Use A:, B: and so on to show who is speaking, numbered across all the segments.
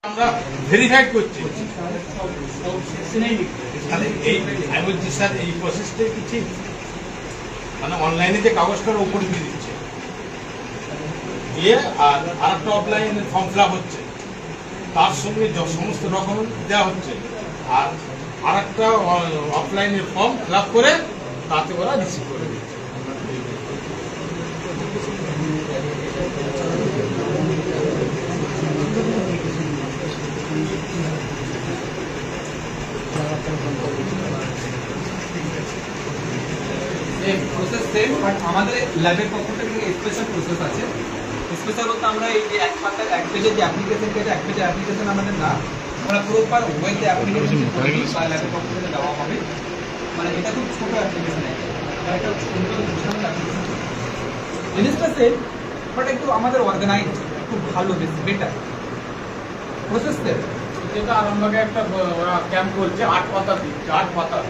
A: আমরা ভেরিফাই করছি। তাহলে এই আমি বলছি স্যার এই প্রসেসটা কি ঠিক? মানে অনলাইনে যে কাগজটা উপরে দিয়ে দিচ্ছে দিয়ে আর আরেকটা অফলাইন ফর্ম ফিল আপ হচ্ছে, তার সঙ্গে সমস্ত ডকুমেন্ট দেওয়া হচ্ছে, আর আরেকটা অফলাইনের ফর্ম ফিল আপ করে তাতে ওরা রিসিভ করে দিচ্ছে।
B: প্রসেস সেম, বাট আমাদের ল্যাবের পক্ষ থেকে স্পেশাল প্রসেস আছে। স্পেশাল বলতে আমরা এই যে এক পাতার এক পেজের যে অ্যাপ্লিকেশন পেজ, এক পেজের অ্যাপ্লিকেশন আমাদের না, আমরা প্রপার ওয়েতে অ্যাপ্লিকেশন ল্যাবের পক্ষ থেকে দেওয়া হবে। মানে এটা খুব ছোট অ্যাপ্লিকেশন, একটা সুন্দর গোছানো অ্যাপ্লিকেশন। জিনিসটা সেম, বাট একটু আমাদের অর্গানাইজ, খুব ভালো, বেশি বেটার প্রসেস সেম।
A: যেটা আরামবাগে একটা ওরা ক্যাম্প করছে 8 পাতা দিচ্ছে, 8 পাতা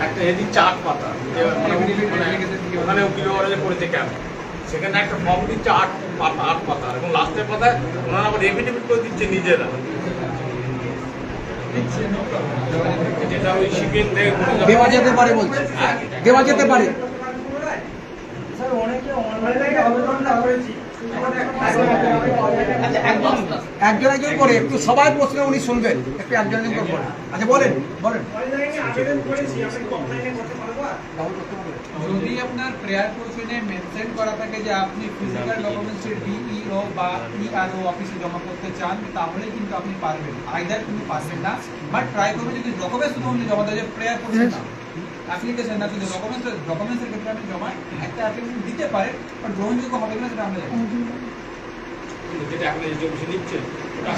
A: একটা এ দিচ্ছে 8 পাতা, ওখানে কিলোমিটারে পড়েছে ক্যাম্প, সেখানে একটা ফর্ম দিচ্ছে 8 পাতা এবং লাস্টের পাতায় ওনারা আবার এফিডেভিট করে দিচ্ছে নিজেরা, যেটা ওই শিপিং থেকে
C: দেওয়া যেতে পারে বলছে, দেওয়া যেতে পারে।
D: স্যার অনেকে অনলাইনে আবেদনটা করেছি,
C: একজন একজন করে একটু সবাই প্রশ্ন উনি শুনবেন, একটু একজন একজন করে। আচ্ছা বলেন বলেন।
D: অনলাইনে আবেদন করেছি, আপনি অফলাইনে করতে পারবেন?
B: যদি আপনার প্রেয়ার পোর্শনে মেনশন করা থাকে যে আপনি ফিজিক্যাল ডকুমেন্টসের ডিইও বা ইআরও অফিসে জমা করতে চান, তাহলে কিন্তু আপনি পারবেন, আইদার কিন্তু পারবেন না, বাট ট্রাই করবেন যদি ডকুমেন্টস শুধু জমা দেওয়া যায়, প্রেয়ার পোর্শন না, অ্যাপ্লিকেশন না, কিন্তু ডকুমেন্টসের ক্ষেত্রে আপনি জমা একটা অ্যাপ্লিকেশন দিতে পারেন, বাট গ্রহণযোগ্য হবে না, সেটা আমরা জানি।
A: যেটা এখন এই যে নিচ্ছে ওটা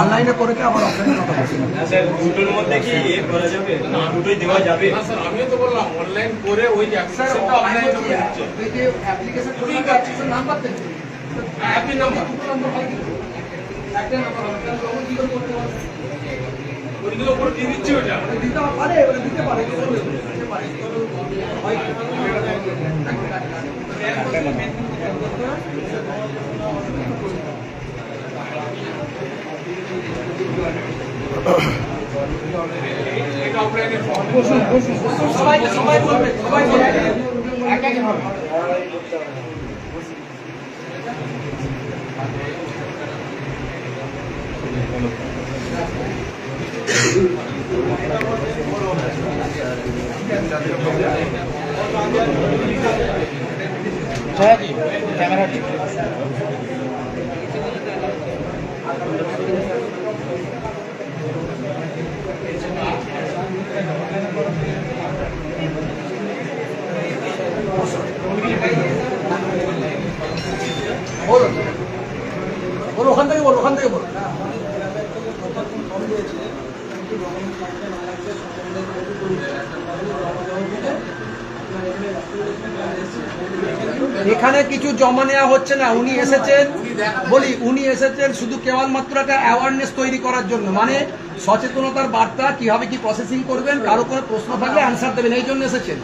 C: অনলাইনে করে কি আবার অফলাইনে কথা বলছেন?
E: স্যার দুটোর মধ্যে কি করা যাবে? না দুটোই দেওয়া যাবে?
A: না স্যার, আমিও তো বললাম অনলাইন করে ওই যে অ্যাপ্লিকেশনটা অনলাইনে করে দিচ্ছে,
C: এই যে অ্যাপ্লিকেশন করে অ্যাপ্লিকেশন নাম্বার দেন,
A: হ্যাপি নাম্বার
C: দুটো নাম্বার হয় কি? একটা নাম্বার হবে, তাহলে তখন কি করে করতে পারবে?
A: ওইগুলো উপরে দিয়ে দিচ্ছে ওটা।
C: দিতে পারে, ওটা দিতে পারে, দিতে পারে। হয় কি?
A: এটা অফলাইনের ফর্ম।
C: সবাই সবাই বলবে, সবাই বলবে, এক এক হবে। ক্যামেরা বলুন বলুন, ওখান থেকে বলুন, ওখান থেকে বলুন। এখানে কিছু জমা নেওয়া হচ্ছে না, উনি এসেছেন, বলি উনি এসেছেন শুধু কেবলমাত্র একটা অ্যাওয়ারনেস তৈরি করার জন্য, মানে সচেতনতার বার্তা, কিভাবে কি প্রসেসিং করবেন, কারো কোনো প্রশ্ন থাকলে অ্যান্সার দেবেন, এই জন্য এসেছেন।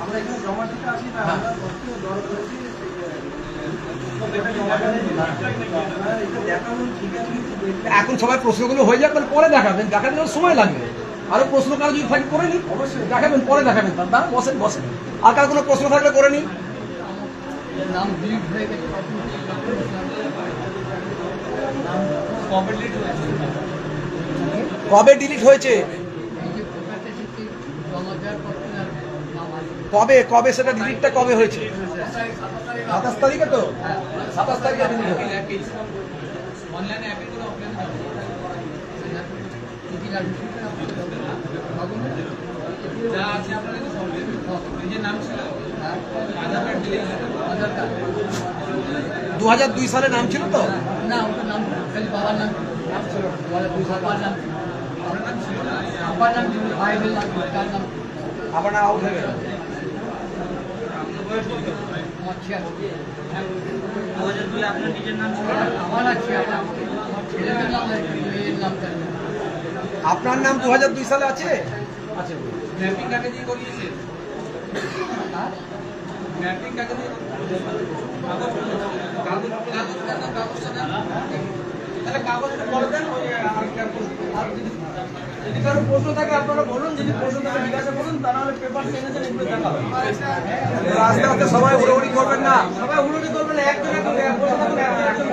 C: এখন সবাই প্রশ্নগুলো হয়ে যাক, পরে দেখাবেন, দেখানোর সময় লাগবে, আরো প্রশ্ন কারো যদি থাকে করে নি, অবশ্যই দেখাবেন, পরে দেখাবেন, তার বসেন বসেন। আর কার কোনো প্রশ্ন থাকলে করে নি। কবে ডিলিট হয়েছে, কবে কবে সেটা ডিলিটটা কবে হয়েছে? 27 তারিখে তো, 27 তারিখে ডিলিট হয়েছে।
B: অনলাইনে অ্যাপে করে যা আছে আপনার নিজের নাম ছিল, আধার কার্ড দিলে, আধার কার্ড
C: 2002 সালে নাম ছিল তো
F: না, ওটার নাম খালি বাবার নাম ছিল, 2002 সালে বাবার নাম ছিল,
B: আপনার নাম ছিল না,
F: বাবার নাম ছিল, ভাইয়ের নাম ছিল, তার নাম
C: আবার না আউট হয়ে গেল।
F: আমার 76,
B: 2002 আপনার নিজের নাম ছিল,
F: আমার আছে, আমার ছেলেদের নাম আছে, মেয়ের নাম তার নাম।
C: আপনার নাম 2002 সালে আছে?
B: ম্যাপিং কাকে দিয়ে করিয়েছে? ম্যাপিং কাকে দিয়ে তাহলে কাগজটা করে দেন ওই আর যদি কারো প্রশ্ন থাকে আপনারা বলুন, যদি প্রশ্ন থাকে জিজ্ঞাসা করুন, তা নাহলে পেপার এনেছেন এগুলো দেখা হবে।
C: আস্তে আস্তে সবাই হুড়োহুড়ি করবেন না।
B: সবাই হুড়ুড়ি করবেন, একজন একজন প্রশ্ন থাকলে একজন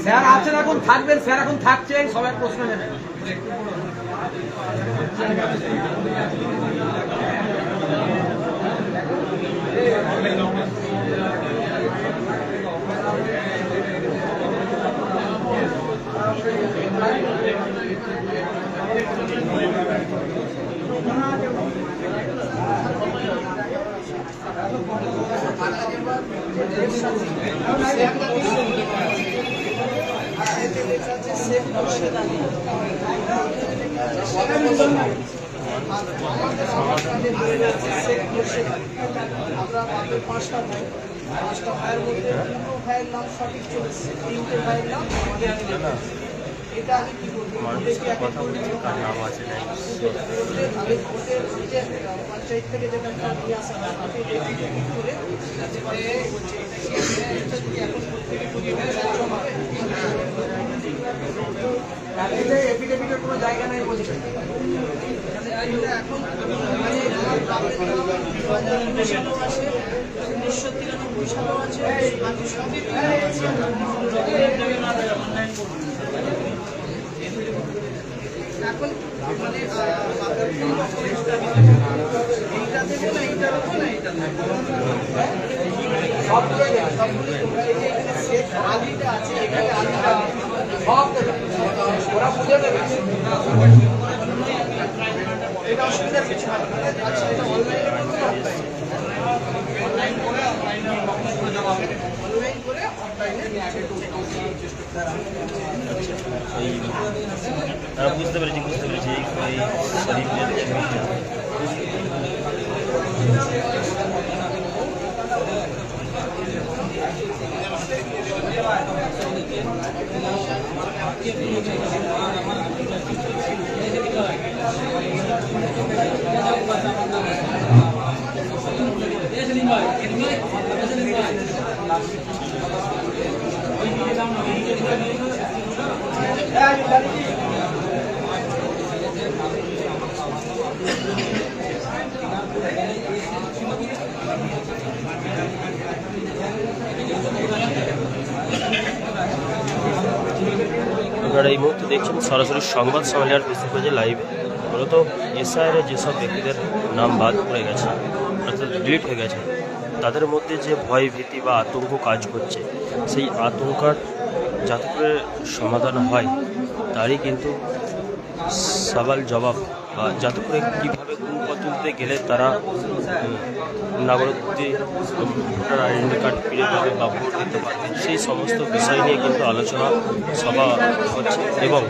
C: স্যার আছেন এখন, থাকবেন, স্যার এখন থাকছেন, সবাই প্রশ্ন নেবেন।
G: আমরা আমাদের 5টা ভাই, 5টা ভাইয়ের মধ্যে 2টো ভাইয়ের নাম সঠিক চলেছে, 3টে ভাইয়ের নাম আমাদের মিলে। এটা আমি কি বলবো, কথা বলছি কার নাম আছে নাই আমি ভোটের যে পঞ্চায়েত থেকে যেটা নিয়ে আসা হয় আমি এডিট করে এখন প্রত্যেকে
C: এফিডেভিটের কোনো জায়গা নেই বলছে।
G: এখন মানে আমার বাবার নাম 2019 সালেও আছে, 1993 সালেও আছে, আমি সবই পেয়েছি। এখন মানে এইটা দেবো না, এইটা দেবো না, এইটা আলিটা আছে, এখানে আলিটা
C: সব দেবে, ওরা বুঝে দেবে।
G: এটা অসুবিধার কিছু হয় না। আচ্ছা, এটা অনলাইনে করে অফলাইনে
E: বুঝতে পেরেছি এই শরীফের ছবিটা আপনারা এই মুহূর্তে দেখছেন সরাসরি সংবাদ সম্মেলনের ফেসবুক পেজে লাইভে। মূলত এসআইআর যেসব ব্যক্তিদের নাম বাদ পড়ে গেছে, অর্থাৎ ডিলিট হয়ে গেছে, তাদের মধ্যে যে ভয় ভীতি বা আতঙ্ক কাজ করছে, সেই আতঙ্কার যাতে করে সমাধান হয় তারই কিন্তু সওয়াল জবাব, বা যাতে করে কীভাবে কোন পদ্ধতিতে গেলে তারা নাগরিকত্ব ভোটার আইডেন্টি কার্ড ফিরে পাবে বা ভোট দিতে পারবে, সেই সমস্ত বিষয় নিয়ে কিন্তু আলোচনা সভা হচ্ছে এবং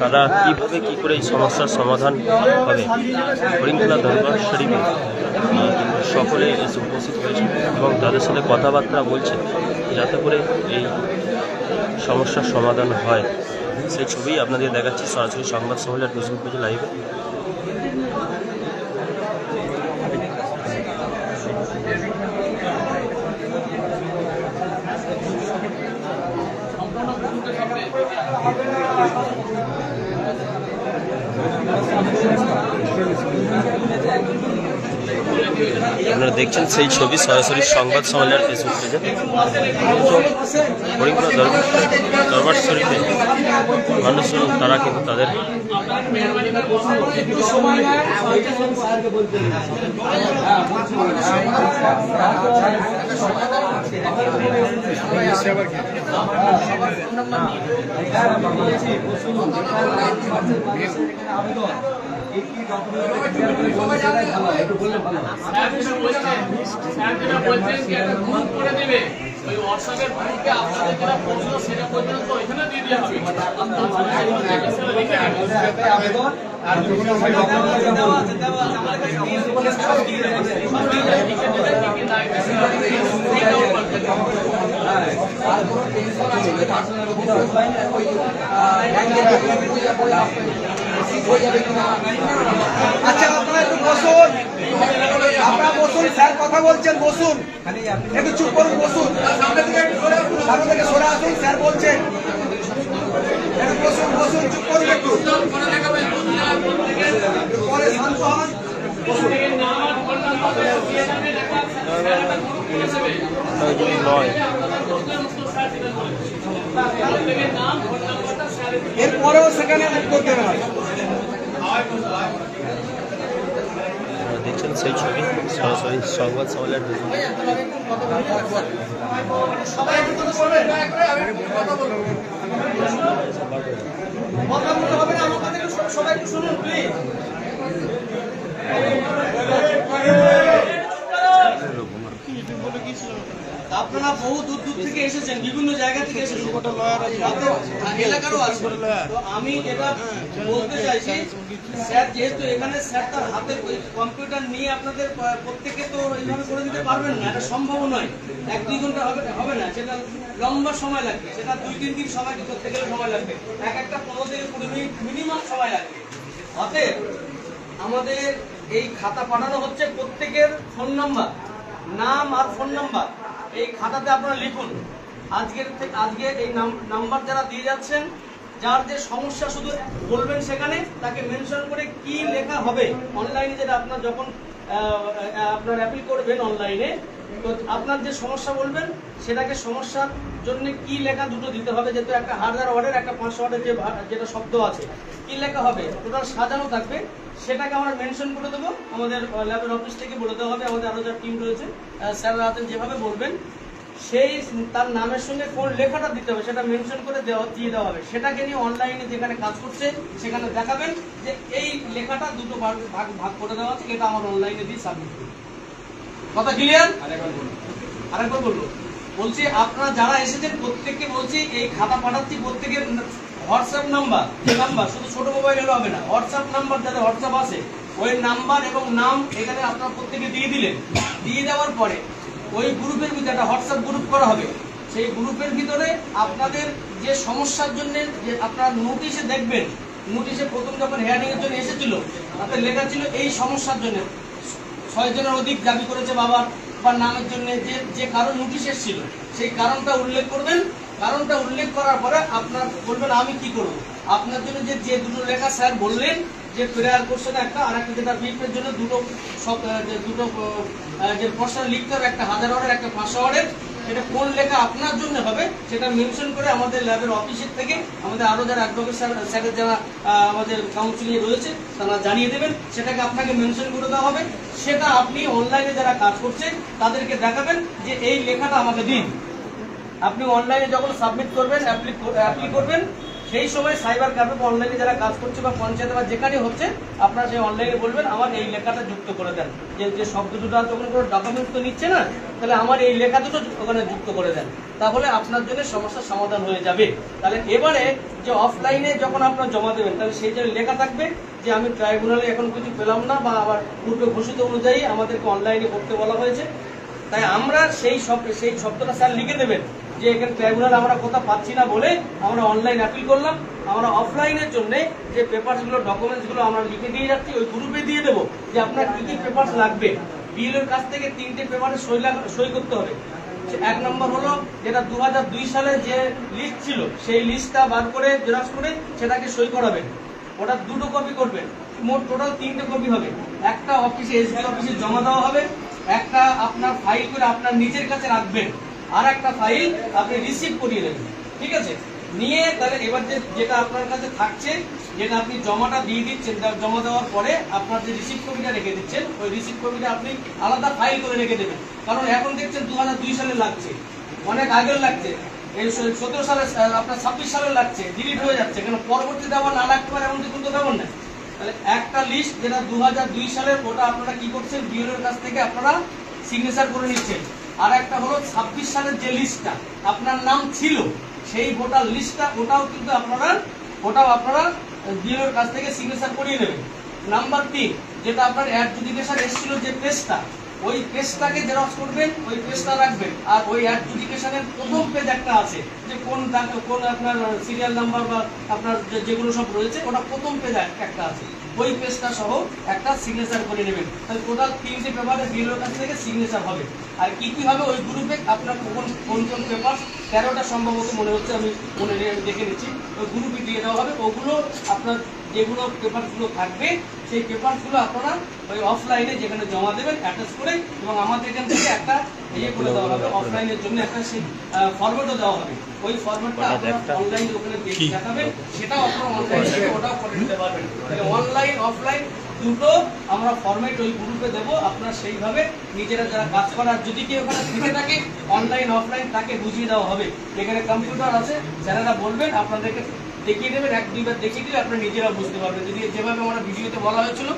E: তারা কীভাবে কী করে এই সমস্যার সমাধান হবে। হরিণখোলা দরবার শরীফে সকলে এসে উপস্থিত হয়েছে এবং তাদের সাথে কথাবার্তা বলছে যাতে করে এই সমস্যার সমাধান হয়। সেই ছবি আপনাদের দেখাচ্ছি সরাসরি সংবাদ সম্মেলনের ফেসবুক পেজে লাইভে। আপনারা দেখছেন সেই ছবি সরাসরি সংবাদ সম্মেলনের ফেসবুক পেজে। হরিণখোলা দরবার শরীফে মানুষজন তারা কিন্তু তাদের
F: ওই হোয়াটসঅ্যাপের গ্রুপে আপনাদের যেটা প্রশ্ন সেটা পর্যন্ত এখানে দিয়ে দেওয়া হবে।
B: আবেদন আর দেওয়া আছে
C: আচ্ছা আপনারা একটু বসুন, আপনারা বসুন। আসুন, স্যার কথা বলছেন, বসুন।
B: খালি আপনি
C: একটু চুপ করুন, বসুন। সামনে থেকে সরে আসুন, স্যার বলছেন। একটু বসুন, বসুন, চুপ করুন একটু। পরে শান্ত হন, বসুন।
E: নয়
C: এরপরেও সেখানে উত্তর দেবে না।
E: আপনারা দেখছেন সেই ছবি সরাসরি সংবাদ সম্মেলন
C: সবাই একটু কথা বলবেন। কথা বলতে হবে না, আমার কথা একটু সবাই একটু শুনুন প্লিজ। আপনারা বহু দূর দূর থেকে এসেছেন, বিভিন্ন জায়গা থেকে এসেছেন, এলাকারও আছে। তো আমি যেটা বলতে চাইছি, স্যার যেহেতু এখানে স্যার তার হাতে কম্পিউটার নিয়ে আপনাদের প্রত্যেকে তো এইভাবে করে দিতে পারবেন না, এটা সম্ভব নয়। 1-2 ঘন্টা হবে না, সেটা লম্বা সময় লাগবে, সেটা 2-3 দিন সময় করতে গেলে সময় লাগবে, একটা 15 থেকে 20 মিনিট মিনিমাম সময় লাগবে। অতএব আমাদের এই খাতা পাঠানো হচ্ছে, প্রত্যেকের ফোন নাম্বার, নাম আর ফোন নাম্বার এই খাতাতে আপনারা লিখুন। আজকে এই নাম্বার যারা দিয়ে যাচ্ছেন, যার যে সমস্যা শুধু বলবেন, সেখানে তাকে মেনশন করে কি লেখা হবে অনলাইনে, যেটা আপনার যখন আপনার অ্যাপিল করবেন অনলাইনে, তো আপনার যে সমস্যা বলবেন সেটাকে সমস্যার জন্য কি লেখা দুটো দিতে হবে, যেহেতু একটা 1000 ওয়ার্ডের একটা 500 ওয়ার্ডের যেটা শব্দ আছে, কি লেখা হবে টোটাল সাজানো থাকবে, সেটাকে আমরা মেনশন করে দেবো। আমাদের ল্যাবের অফিস থেকে বলে দেওয়া হবে, আমাদের আরও যারা টিম রয়েছে স্যাররা আছেন, যেভাবে বলবেন সেই তার নামের সঙ্গে কোন লেখাটা দিতে হবে সেটা মেনশন করে দিয়ে দেওয়া হবে। সেটাকে নিয়ে অনলাইনে যেখানে কাজ করছে সেখানে দেখাবেন যে এই লেখাটা দুটো ভাগ করে দেওয়া আছে, এটা আমার অনলাইনে দিয়ে সাবমিট করুন। কথা ক্লিয়ার? আরেকবার বলবো, বলছি আপনারা যারা এসেছেন প্রত্যেককে বলছি, এই খাতা পাঠাচ্ছি, প্রত্যেকের হোয়াটসঅ্যাপ নাম্বার শুধু ছোট মোবাইল হলে হবে না, হোয়াটসঅ্যাপ নাম্বার যাদের হোয়াটসঅ্যাপ আছে, ওই নাম্বার এবং নাম এখানে আপনারা প্রত্যেকে দিয়ে দিলেন। দিয়ে দেওয়ার পরে ওই গ্রুপের ভিতরে একটা হোয়াটসঅ্যাপ গ্রুপ করা হবে, সেই গ্রুপের ভিতরে আপনাদের যে সমস্যার জন্য যে আপনারা নোটিশে দেখবেন, নোটিশে প্রথম যখন হেয়ারিং এর জন্য এসেছিল তাতে লেখা ছিল এই সমস্যার জন্য 6 জনের অধিক দাবি করেছে বাবার বা নামের জন্য, যে কারণ নোটিশ এসেছিল সেই কারণটা উল্লেখ করবেন। কারণটা উল্লেখ করার পরে আপনার বলবেন আমি কি করব। আপনার জন্য যে দুটো লেখা স্যার বললেন, যে প্রেয়ার কোশ্চেন একটা, আর একটা যেটা বিপের জন্য দুটো যে প্রশ্ন লিখতে হবে, একটা 1000 ওয়ার্ডের একটা 500 ওয়ার্ডের, সেটা কোন লেখা আপনার জন্য হবে সেটা মেনশন করে আমাদের ল্যাবের অফিসের থেকে আমাদের আরো যারা অ্যাডভোকেট স্যারের যারা আমাদের কাউন্সিলিং রয়েছে তারা জানিয়ে দেবেন, সেটাকে আপনাকে মেনশন করে দেওয়া হবে। সেটা আপনি অনলাইনে যারা কাজ করছেন তাদেরকে দেখাবেন যে এই লেখাটা আমাকে দিন। আপনি অনলাইনে যখন সাবমিট করবেন, অ্যাপ্লি করবেন, সেই সময় সাইবার ক্যাফে অনলাইনে যারা কাজ করছে বা পঞ্চায়েত বা যেখানে হচ্ছে, আপনারা সেই অনলাইনে বলবেন আমার এই লেখাটা যুক্ত করে দেন, যে শব্দ দুটো যখন কোনো ডকুমেন্ট তো নিচ্ছে না, তাহলে আমার এই লেখা দুটো ওখানে যুক্ত করে দেন, তাহলে আপনার জন্য সমস্যার সমাধান হয়ে যাবে। তাহলে এবারে যে অফলাইনে যখন আপনারা জমা দেবেন, তাহলে সেই জায়গায় লেখা থাকবে যে আমি ট্রাইব্যুনালে এখন কিছু পেলাম না, বা আবার পূর্বে ঘোষিত অনুযায়ী আমাদেরকে অনলাইনে করতে বলা হয়েছে, তাই আমরা সেই শব্দটা স্যার লিখে দেবেন যে এখানে ট্রাইব্যুনাল আমরা কোথাও পাচ্ছি না বলে আমরা অনলাইন অ্যাপিল করলাম। আমরা অফলাইনের জন্য যে পেপারসগুলো ডকুমেন্টসগুলো আমরা লিখে দিয়ে যাচ্ছি, ওই গ্রুপে দিয়ে দেবো যে আপনার কী কী পেপারস লাগবে। বিএলওর কাছ থেকে 3টে পেপারে সই করতে হবে। 1 নম্বর হলো যেটা 2002 সালে যে লিস্ট ছিল, সেই লিস্টটা বার করে জেরক্স করে সেটাকে সই করাবেন, ওটা 2টো কপি করবেন, মোট টোটাল 3টে কপি হবে। একটা অফিসে এসডি অফিসে জমা দেওয়া হবে, একটা আপনার ফাইল করে আপনার নিজের কাছে রাখবেন, আর একটা ফাইল আপনি রিসিভ করিয়ে নেবেন। ঠিক আছে, নিয়ে তাহলে এবার যেটা আপনার কাছে থাকছে, যেটা আপনি জমাটা দিয়ে দিচ্ছেন, জমা দেওয়ার পরে আপনার যে রিসিভ কপিটা রেখে দিচ্ছেন, ওই রিসিভ কপিটা আপনি আলাদা ফাইল করে রেখে দেবেন। কারণ এখন দেখছেন 2002 সালে লাগছে, অনেক আগের লাগছে, এই 17 সালে আপনার 26 সালে লাগছে, ডিলিট হয়ে যাচ্ছে, কেন পরবর্তী দেওয়া না লাগতে পারে এমন কিন্তু ব্যাপার না। তাহলে একটা লিস্ট যেটা 2002 সালের, ওটা আপনারা কি করছেন, বিএলওর কাছ থেকে আপনারা সিগনেচার করে নিচ্ছেন। আর একটা হলো 26 সালের যে লিস্টটা আপনার নাম ছিল, সেই ভোটার লিস্টটা, ওটাও আপনারা বিএলওর কাছ থেকে সিগনেচার করিয়ে নেবেন। নাম্বার 3 যেটা আপনার অ্যাডজুডিকেশন এসেছিল যে পেজটা, ওই পেজটাকে জেরক্স করবেন, ওই পেজটা রাখবেন। আর ওই অ্যাডজুডিকেশনের প্রথম পেজ একটা আছে, যে কোন আপনার সিরিয়াল নাম্বার বা আপনার যেগুলো সব রয়েছে, ওটা প্রথম পেজ একটা আছে, ওই পেজটা সহ একটা সিগনেচার করে নেবেন। তাহলে টোটাল 3টে পেপারে বিএলওর কাছ থেকে সিগনেচার হবে। আর কি কি হবে ওই গ্রুপে আপনার কোন কোন পেপার 13টা সম্ভবত মনে হচ্ছে, আমি দেখে নিচ্ছি, ওই গ্রুপে দিয়ে দেওয়া হবে। ওগুলো আপনার যেগুলো পেপারগুলো থাকবে সেই পেপারগুলো আপনারা ওই অফলাইনে যেখানে জমা দেবেন অ্যাটাচ করে, এবং আমাদের এখান থেকে একটা ইয়ে করে দেওয়া হবে, অফলাইনের জন্য একটা ফরম্যাটও দেওয়া হবে। ওই ফরম্যাটটা আপনারা অনলাইনে ওখানে দেখাবেন, সেটাও আপনারা অনলাইন থেকে ওটাও করে নিতে পারবেন। তাহলে অনলাইন অফলাইন দুটো আমরা ফরম্যাট ওই গ্রুপে দেবো। আপনারা সেইভাবে নিজেরা যারা কাজ করার, যদি কেউ ওখানে থেকে থাকে অনলাইন অফলাইন তাকে বুঝিয়ে দেওয়া হবে। এখানে কম্পিউটার আছে, যারা বলবেন আপনাদেরকে দেখিয়ে দেবেন, 1-2 বার দেখিয়ে দিলে আপনারা নিজেরা বুঝতে পারবেন। যদি যেভাবে আমরা ভিডিওতে বলা হয়েছিল,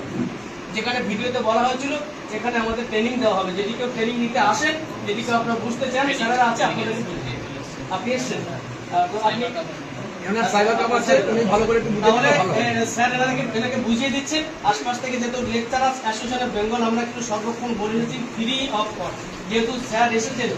C: যেখানে ভিডিওতে বলা হয়েছিল এখানে আমাদের ট্রেনিং দেওয়া হবে। যদি কেউ ট্রেনিং নিতে আসেন, যদি কেউ আপনারা বুঝতে চান, যারা আছে আপনাদের আপনি এসছেন তো আপনি এনার সাইবার ক্যাম্প আছে, উনি ভালো করে একটু বুঝিয়ে তাহলে দিলে ভালো হয়। স্যার এনাকে বুঝিয়ে দিচ্ছেন। আশপাশ থেকে যেহেতু লেকচারার্স অ্যাসোসিয়েশন অফ বেঙ্গল আমরা কিন্তু সর্বক্ষণ বলে দিচ্ছি ফ্রি অফ কস্ট। যেহেতু স্যার এসেছেন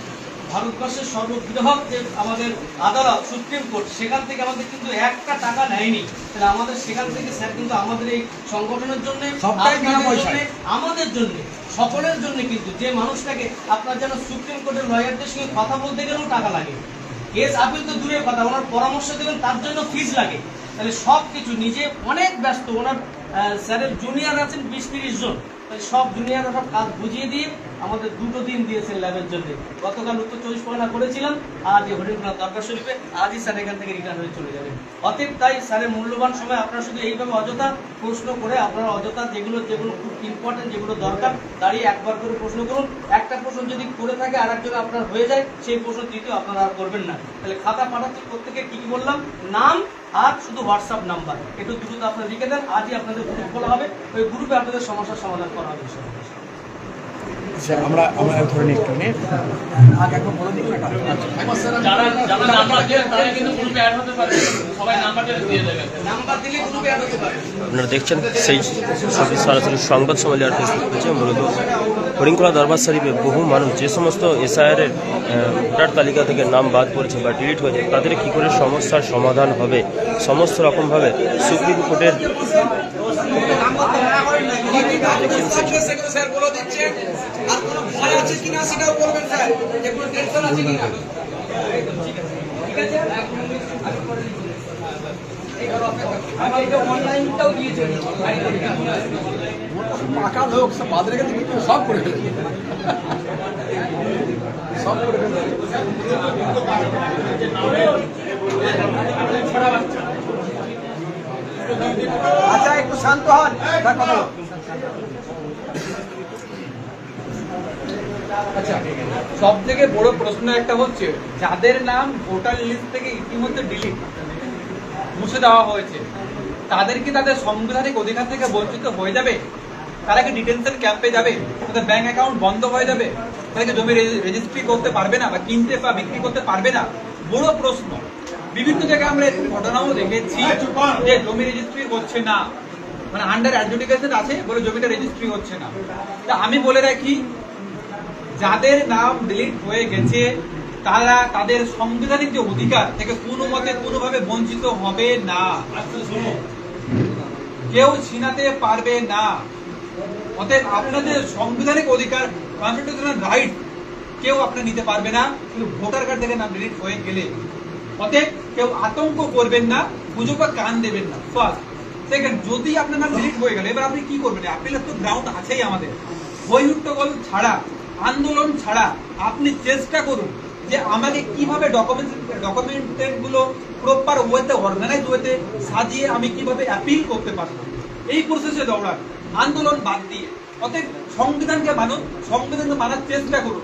C: ভারতবর্ষের সর্ববৃহৎ যে আমাদের আদালত সুপ্রিম কোর্ট, সেখান থেকে আমাদের কিন্তু একটা টাকা নেয়নি। তাহলে আমাদের সেখান থেকে স্যার কিন্তু আমাদের এই সংগঠনের জন্য, সবটাই বিনা পয়সায়, আমাদের জন্য, সকলের জন্য, কিন্তু যে মানুষটাকে আপনার যেন সুপ্রিম কোর্টের লয়ারদের সঙ্গে কথা বলতে গেলেও টাকা লাগে, কেস আপিল তো দূরের কথা, ওনার পরামর্শ দেবেন তার জন্য ফিস লাগে। তাহলে সব কিছু নিজে অনেক ব্যস্ত, ওনার স্যারের জুনিয়র আছেন 20-30 জন, তাই সব জুনিয়ররা সব কাজ বুঝিয়ে দিয়ে আমাদের 2 দিন দিয়েছেন ল্যাবের জন্য। গতকাল উত্তর 24 পরগনা করেছিলাম, আজ হরিণপুরা দরগা শরীফে, আজই স্যার এখান থেকে রিটার্ন হয়ে চলে যাবেন। অতএব তাই স্যারের মূল্যবান সময় আপনারা শুধু এইভাবে অযথা প্রশ্ন করে, আপনারা অযথা যেগুলো খুব ইম্পর্টেন্ট, যেগুলো দরকার, দাঁড়িয়ে একবার করে প্রশ্ন করুন। একটা প্রশ্ন যদি করে থাকে আর একজন আপনার হয়ে যায়, সেই প্রশ্ন তৃতীয় আপনারা আর করবেন না। তাহলে খাতা পাঠাচ্ছি প্রত্যেকে, কি বললাম, নাম আর শুধু হোয়াটসঅ্যাপ নাম্বার, একটু দ্রুত আপনারা লিখে দেন। আজই আপনাদের গ্রুপ খোলা হবে, ওই গ্রুপে আপনাদের সমস্যার সমাধান করা হবে।
F: আমরা ধরে নিই একটু নিয়ে
C: আগে একবার বলে দিন না।
G: যারা নাম্বার দেন তারা কিন্তু গ্রুপে অ্যাড হতে পারে, সবাই নাম্বারটা দিয়ে দেবেন,
C: নাম্বার দিলে গ্রুপে অ্যাড হতে পারে।
E: আপনারা দেখছেন সেই সরাসরি সংবাদ সম্মেলন ফেসবুক পেজে। মূলত হরিণখোলা দরবার শরীফে বহু মানুষ যে সমস্ত এসআইআরের ভোটার তালিকা থেকে নাম বাদ পড়েছে বা ডিলিট হয়েছে, তাদের কী করে সমস্যার সমাধান হবে, সমস্ত রকমভাবে সুপ্রিম কোর্টের
C: স্যার বলে দিচ্ছে। আর কোনো ভয় আছে কিনা সেটাও বলবেন স্যার, যে কোনো টেনশন আছে কিনা। ঠিক আছে, আমি এটা অনলাইনটাও দিয়েছি,
F: পাকা লোক সব বাদ রেখে দিবি, সব করে ফেলে সব করে ফেলে।
C: আচ্ছা একটু শান্ত হন।
B: আচ্ছা, সব থেকে বড় প্রশ্ন একটা হচ্ছে, যাদের নাম ভোটার লিস্ট থেকে ইতিমধ্যে ডিলিট মুছে দেওয়া হয়েছে, তাদের কি তাদের সাংবিধানিক অধিকার থেকে বঞ্চিত হয়ে যাবে? তারা কি ডিটেনশন ক্যাম্পে যাবে? তাদের ব্যাংক অ্যাকাউন্ট বন্ধ হয়ে যাবে? তারা কি জমি রেজিস্ট্রি করতে পারবে না, বা কিনতে বা বিক্রি করতে পারবে না? বড় প্রশ্ন। বিভিন্ন জায়গায় আমরা এরকম ঘটনাও দেখেছি যে জমি রেজিস্ট্রি হচ্ছে না, মানে আন্ডার অ্যাডজুডিকেশন আছে বলে জমিটা রেজিস্ট্রি হচ্ছে না। তা আমি বলে রাখি, যাদের নাম ডিলিট হয়ে গেছে তারা তাদের সাংবিধানিক যে অধিকার থেকে কোনো মতে কোনোভাবে বঞ্চিত হবে না, কেউ ছিনাতে পারবে না। অতএব আপনাদের সাংবিধানিক অধিকার, কনস্টিটিউশনাল রাইট কেউ আপনি নিতে পারবে না, কিন্তু ভোটার কার্ড থেকে নাম ডিলিট হয়ে গেলে। অতএব কেউ আতঙ্ক করবেন না, গুজবে কান দেবেন না। ফার্স্ট। সেকেন্ড, যদি আপনার নাম ডিলিট হয়ে গেলে এবার আপনি কি করবেন? আপিলের তো গ্রাউন্ড আছেই আমাদের। বৈহুট্টগোল ছাড়া, আন্দোলন ছাড়া আপনি চেষ্টা করুন যে আমাকে কিভাবে ডকুমেন্টের গুলো প্রপার ওয়েতে, অর্গানাইজ ওয়েতে সাজিয়ে আমি কিভাবে অ্যাপিল করতে পারবো, এই প্রসেসে দৌড়ান, আন্দোলন বাদ দিয়ে। অতএব সংবিধানকে মানুন, সংবিধানকে মানার চেষ্টা করুন।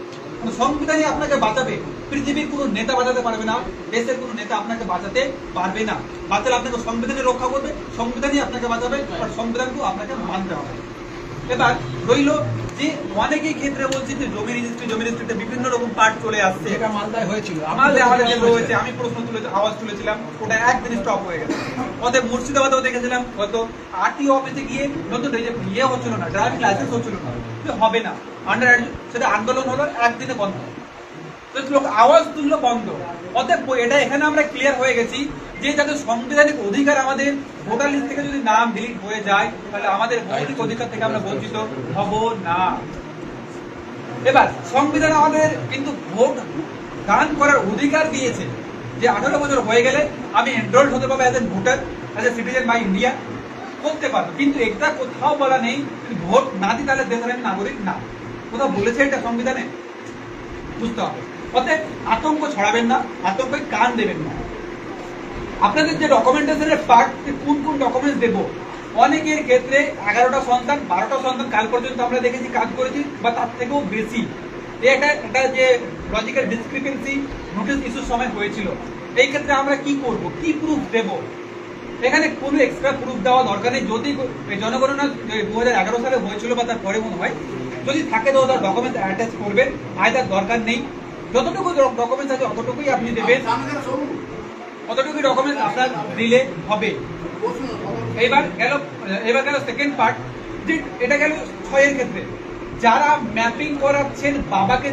B: সংবিধানই আপনাকে বাঁচাবে, পৃথিবীর কোনো নেতা বাঁচাতে পারবে না, দেশের কোনো নেতা আপনাকে বাঁচাতে পারবে না। বাঁচালে আপনাকে সংবিধানে রক্ষা করবে, সংবিধানই আপনাকে বাঁচাবে, আর সংবিধানকেও আপনাকে মানতে হবে। এবার রইল যে অনেকেই ক্ষেত্রে বলছি যে জমি রেজিস্ট্রিতে বিভিন্ন রকম পার্ট চলে আসছে,
C: যেটা মালদায় হয়েছিল,
B: আমাদের হয়েছে, আমি প্রশ্ন আওয়াজ তুলেছিলাম, ওটা একদিন স্টপ হয়ে গেছে। অতএব মুর্শিদাবাদেও দেখেছিলাম, হয়তো আরটিও অফিসে গিয়ে নতুন ইয়ে হচ্ছিল না, ড্রাইভিং লাইসেন্স হচ্ছিল না, হবে না, সেটা আন্দোলন হলো, একদিনে বন্ধ, তো লোক আওয়াজ তুললো বন্ধ। অতএব এটা এখানে আমরা ক্লিয়ার হয়ে গেছি যে যে যাদের সাংবিধানিক অধিকার, আমাদের ভোটার লিস্ট থেকে যদি নাম ডিলিট হয়ে যায় তাহলে আমাদের মৌলিক অধিকার থেকে আমরা বঞ্চিত হব না। এবার সংবিধান আমাদের কিন্তু ভোট দান করার অধিকার দিয়েছে, যে 18 বছর হয়ে গেলে আমি এনরোল্ড হতে পারবো as a voter, as a citizen by India, করতে পারবো। কিন্তু এটা কোথাও বলা নেই যদি ভোট না দিই তাহলে দেশের আমি নাগরিক না, কোথাও বলেছে এটা সংবিধানে? বুঝতে হবে। অতএব আতঙ্ক ছড়াবেন না, আতঙ্কে কান দেবেন না। আপনাদের যে ডকুমেন্টেশনের পার্ট, কোন কোন ডকুমেন্টস দেবো, অনেকের ক্ষেত্রে 11টা সন্তান 12টা সন্তান কাল পর্যন্ত আমরা দেখেছি কাজ করেছি, বা তার থেকেও বেশি। এটা যে লজিক্যাল ডিসক্রিপেন্সি নোটিশ ইস্যুর সময় হয়েছিল, এই ক্ষেত্রে আমরা কি করব, কি প্রুফ দেব? এখানে কোনো এক্সট্রা প্রুফ দেওয়া দরকার নেই। যদি জনগণনা 2011 সালে হয়েছিল বা তার পরে মনে হয়, যদি থাকে তো ওদের ডকুমেন্টস অ্যাটাচ করবেন, আয়দার দরকার নেই। যতটুকু ডকুমেন্টস আছে অতটুকুই আপনি দেবেন, অতটুকুই ডকুমেন্টস আপনার দিলে হবে। এবার গেল সেকেন্ড পার্ট, যে এটা গেল 6 এর ক্ষেত্রে। যারা ম্যাপিং করাচ্ছেন বাবাকে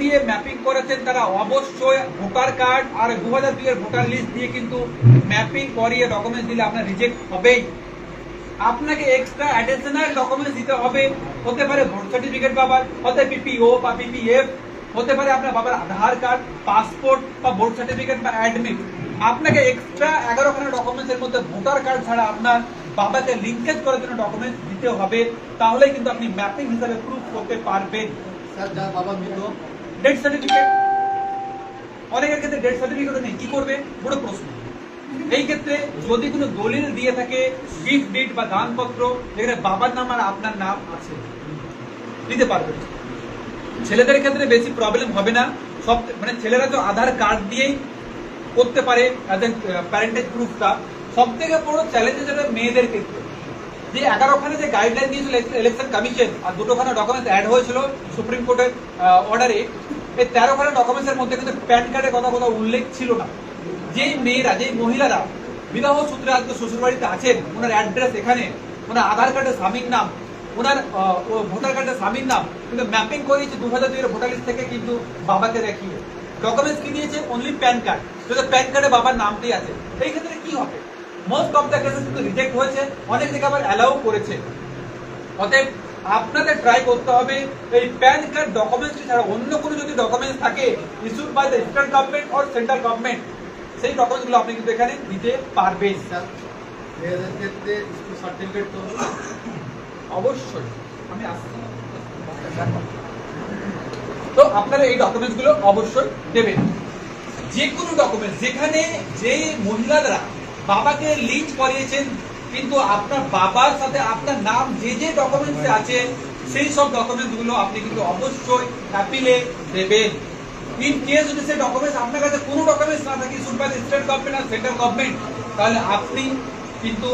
B: দিয়ে ম্যাপিং করাচ্ছেন, তারা অবশ্যই ভোটার কার্ড আর 2002 এর ভোটার লিস্ট দিয়ে কিন্তু ম্যাপিং করিয়ে ডকুমেন্টস দিলে আপনার রিজেক্ট হবেই। আপনাকে এক্সট্রা অ্যাডিশনাল ডকুমেন্টস দিতে হবে। হতে পারে ভোট সার্টিফিকেট বাবার, হতে পিপিও বা পিপিএফ, হতে পারে আপনার বাবার আধার কার্ড, পাসপোর্ট বা ভোট সার্টিফিকেট বা অ্যাডমিট। আপনাকে এক্সট্রা 11খানা ডকুমেন্টসের মধ্যে ভোটার কার্ড ছাড়া আপনার বাবাকে লিঙ্কেজ করার জন্য ডকুমেন্টস দিতে হবে, তাহলেই কিন্তু আপনি ম্যাপিং হিসাবে প্রুফ করতে পারবেন।
F: স্যার যার বাবা মৃত,
B: ডেথ সার্টিফিকেট, অনেকের ক্ষেত্রে ডেথ সার্টিফিকেট নেই, কি করবে? বড় প্রশ্ন। এই ক্ষেত্রে যদি কোনো দলিল দিয়ে থাকে, গিফট ডিড বা দানপত্র, যেখানে বাবার নাম আর আপনার নাম আছে, দিতে পারবেন। ছেলেদের ক্ষেত্রে বেশি প্রবলেম হবে না, সব মানে ছেলেরা তো আধার কার্ড দিয়েই করতে পারে প্যারেন্টেজ প্রুফটা। সব থেকে বড় চ্যালেঞ্জ যেটা মেয়েদের ক্ষেত্রে, যে 11খানে যে গাইডলাইন দিয়েছিল ইলেকশন কমিশন, আর 2খানা ডকুমেন্টস অ্যাড হয়েছিল সুপ্রিম কোর্টের অর্ডারে, এই 13খানা ডকুমেন্টসের মধ্যে কিন্তু প্যান কার্ডের কথা কোথাও উল্লেখ ছিল না। যেই মেয়েরা, যেই মহিলারা বিবাহ সূত্রে আজকে শ্বশুরবাড়িতে আছেন, ওনার অ্যাড্রেস এখানে, ওনার আধার কার্ডের স্বামীর নাম, ওনার ভোটার কার্ডের স্বামীর নাম, কিন্তু ম্যাপিং করিয়েছে 2002 এর ভোটার লিস্ট থেকে কিন্তু বাবাকে দেখিয়ে। ডকুমেন্টস কি দিয়েছে? অনলি প্যান কার্ড, যদি প্যান কার্ডে বাবার নামটি আছে। এই ক্ষেত্রে কি হবে? মোস্ট অফ দ্য কেসেস কিন্তু রিজেক্ট হয়েছে, অনেক জায়গায় আবার অ্যালাউ করেছে। অতএব আপনাদের ট্রাই করতে হবে এই প্যান কার্ড ডকুমেন্টস ছাড়া অন্য কোনো যদি ডকুমেন্টস থাকে issued by the state government or central government, সেই ডকুমেন্টসগুলো আপনি কিন্তু এখানে দিতে পারবেন।
F: মেয়েদের ক্ষেত্রে স্কুল সার্টিফিকেট তো
B: অবশ্যই আমি আসছি, তো আপনারা এই ডকুমেন্টসগুলো অবশ্যই দেবেন। যে কোনো ডকুমেন্টস যেখানে যে মহিলারা বাবাকে লিঙ্ক করিয়েছেন, কিন্তু আপনার বাবার সাথে আপনার নাম যে ডকুমেন্টসে আছে, সেই সব ডকুমেন্টসগুলো আপনি কিন্তু অবশ্যই অ্যাপিলে দেবেন। ইন কেস যদি সেই ডকুমেন্টস আপনার কাছে কোনো ডকুমেন্টস না থাকে, ইস্যুড বাই স্টেট গভর্নমেন্ট আর সেন্ট্রাল গভর্নমেন্ট, তাহলে আপনি কিন্তু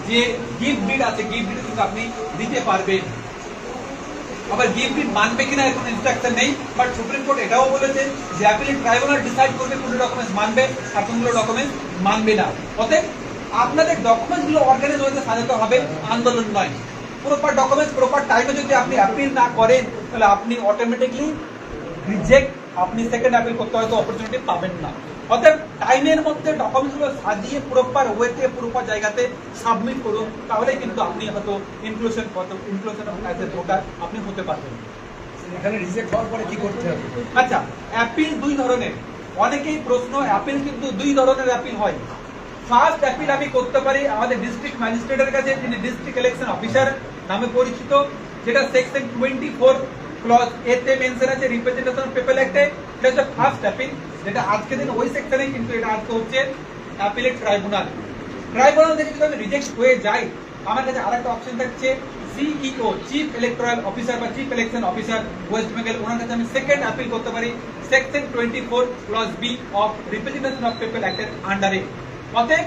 B: যে গিফট ডিড আছে, গিফট ডিড কিন্তু আপনি দিতে পারবেন। আবার গিফট ডিড মানবে কিনা এর কোনো ইনস্ট্রাকশন নেই, বাট সুপ্রিম কোর্ট এটাও বলেছে যে অ্যাপিলেট ট্রাইব্যুনাল ডিসাইড করবে কোন ডকুমেন্টস মানবে আর কোনগুলো ডকুমেন্টস মানবে না। অতএব আপনাদের ডকুমেন্টসগুলো অর্গানাইজ হতে সাজাতে হবে, আন্দোলন নয়। প্রপার ডকুমেন্টস প্রপার টাইমে যদি আপনি অ্যাপিল না করেন, তাহলে আপনি অটোমেটিকলি রিজেক্ট, আপনি সেকেন্ড অ্যাপিল করতে হয়তো অপরচুনিটি পাবেন না। অতএব টাইমের মধ্যে ডকুমেন্টসগুলো সাজিয়ে প্রপার ওয়েতে প্রপার জায়গাতে সাবমিট করুন, তাহলে কিন্তু আপনি হয়তো ইনক্লুশন অ্যাজ এ ভোটার আপনি হতে পারবেন।
C: এখানে রিজেক্ট হওয়ার পরে কি করতে হবে?
B: আচ্ছা, অ্যাপিল 2 ধরনের। অনেকেই প্রশ্ন, অ্যাপিল কিন্তু 2 ধরনের অ্যাপিল হয়। ফার্স্ট অ্যাপিল আমি করতে পারি আমাদের ডিস্ট্রিক্ট ম্যাজিস্ট্রেটের কাছে, যিনি ডিস্ট্রিক্ট ইলেকশন অফিসার নামে পরিচিত, যেটা সেকশন 24 ক্লজ এ তে মেনশন আছে রিপ্রেজেন্টেশন অফ পিপল অ্যাক্টে। এটা হচ্ছে ফার্স্ট অ্যাপিল, যেটা আজকে দিন ওই সেকশনে, কিন্তু এটা আজকে হচ্ছে অ্যাপিলেট ট্রাইব্যুনাল। ট্রাইব্যুনাল থেকে যদি আমি রিজেক্ট হয়ে যাই, আমার কাছে আরেকটা অপশন থাকছে সিইও, চিফ ইলেকটোরাল অফিসার বা chief election officer West Bengal, ওনার কাছে আমি সেকেন্ড অ্যাপিল করতে পারি section 24 clause B of representation of people অ্যাক্টের আন্ডারে। অতএব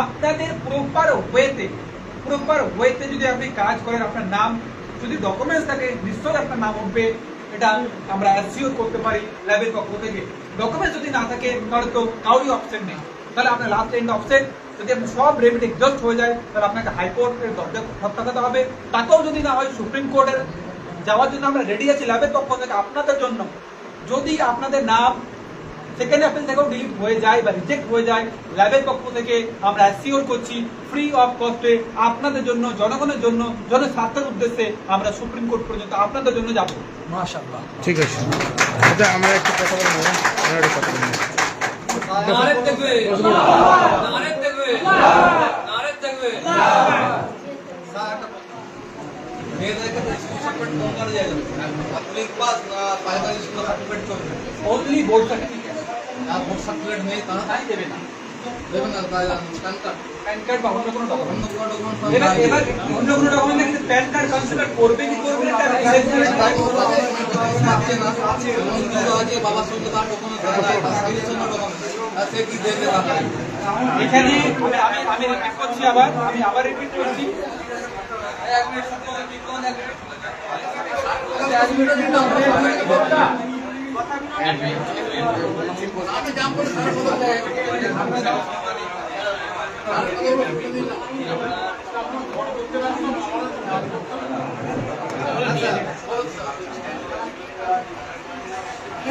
B: আপনাদের প্রপার ওয়েতে যদি আপনি কাজ করেন, আপনার নাম যদি ডকুমেন্টস থাকে নিশ্চয়ই আপনার নাম উঠবে, এটা আমরা অ্যাসিওর করতে পারি ল্যাবের পক্ষ থেকে। ডকুমেন্টস যদি না থাকে তাহলে তো কাউরই অপশন নেই, তাহলে আপনার লাস্ট এন্ড অপশন যদি আপনি সব রেমিডি এক্সস্ট হয়ে যায়, তাহলে আপনাকে হাইকোর্টের দরজা খটখটাতে হবে। তাতেও যদি না হয় সুপ্রিম কোর্টের যাওয়ার জন্য আমরা রেডি আছি ল্যাবের পক্ষ থেকে আপনাদের জন্য। যদি আপনাদের নাম সেকেন্ড অ্যাপিল থেকেও ডিলিট হয়ে যায় বা রিজেক্ট হয়ে যায়, ল্যাবের পক্ষ থেকে আমরা অ্যাসিওর করছি ফ্রি অফ কস্টে আপনাদের জন্য, জনগণের জন্য, জনস্বার্থের উদ্দেশ্যে আমরা সুপ্রিম কোর্ট পর্যন্ত আপনাদের জন্য যাব।
C: মাশাআল্লাহ।
H: ঠিক আছে, আচ্ছা আমরা একটু কথা বলে নেব, আমরা একটু কথা বলে নেব।
B: Only board certificate, board certificate में कहाँ देवे ना पैन कार्ड বা অন্য কোনো ডকুমেন্ট, এবার অন্য কোনো ডকুমেন্ট না, কিন্তু প্যান কার্ড কনসিডার করবে কি করবে না তার এখানে আমি রিপিট করছি, আবার রিপিট করছি, এক মিনিট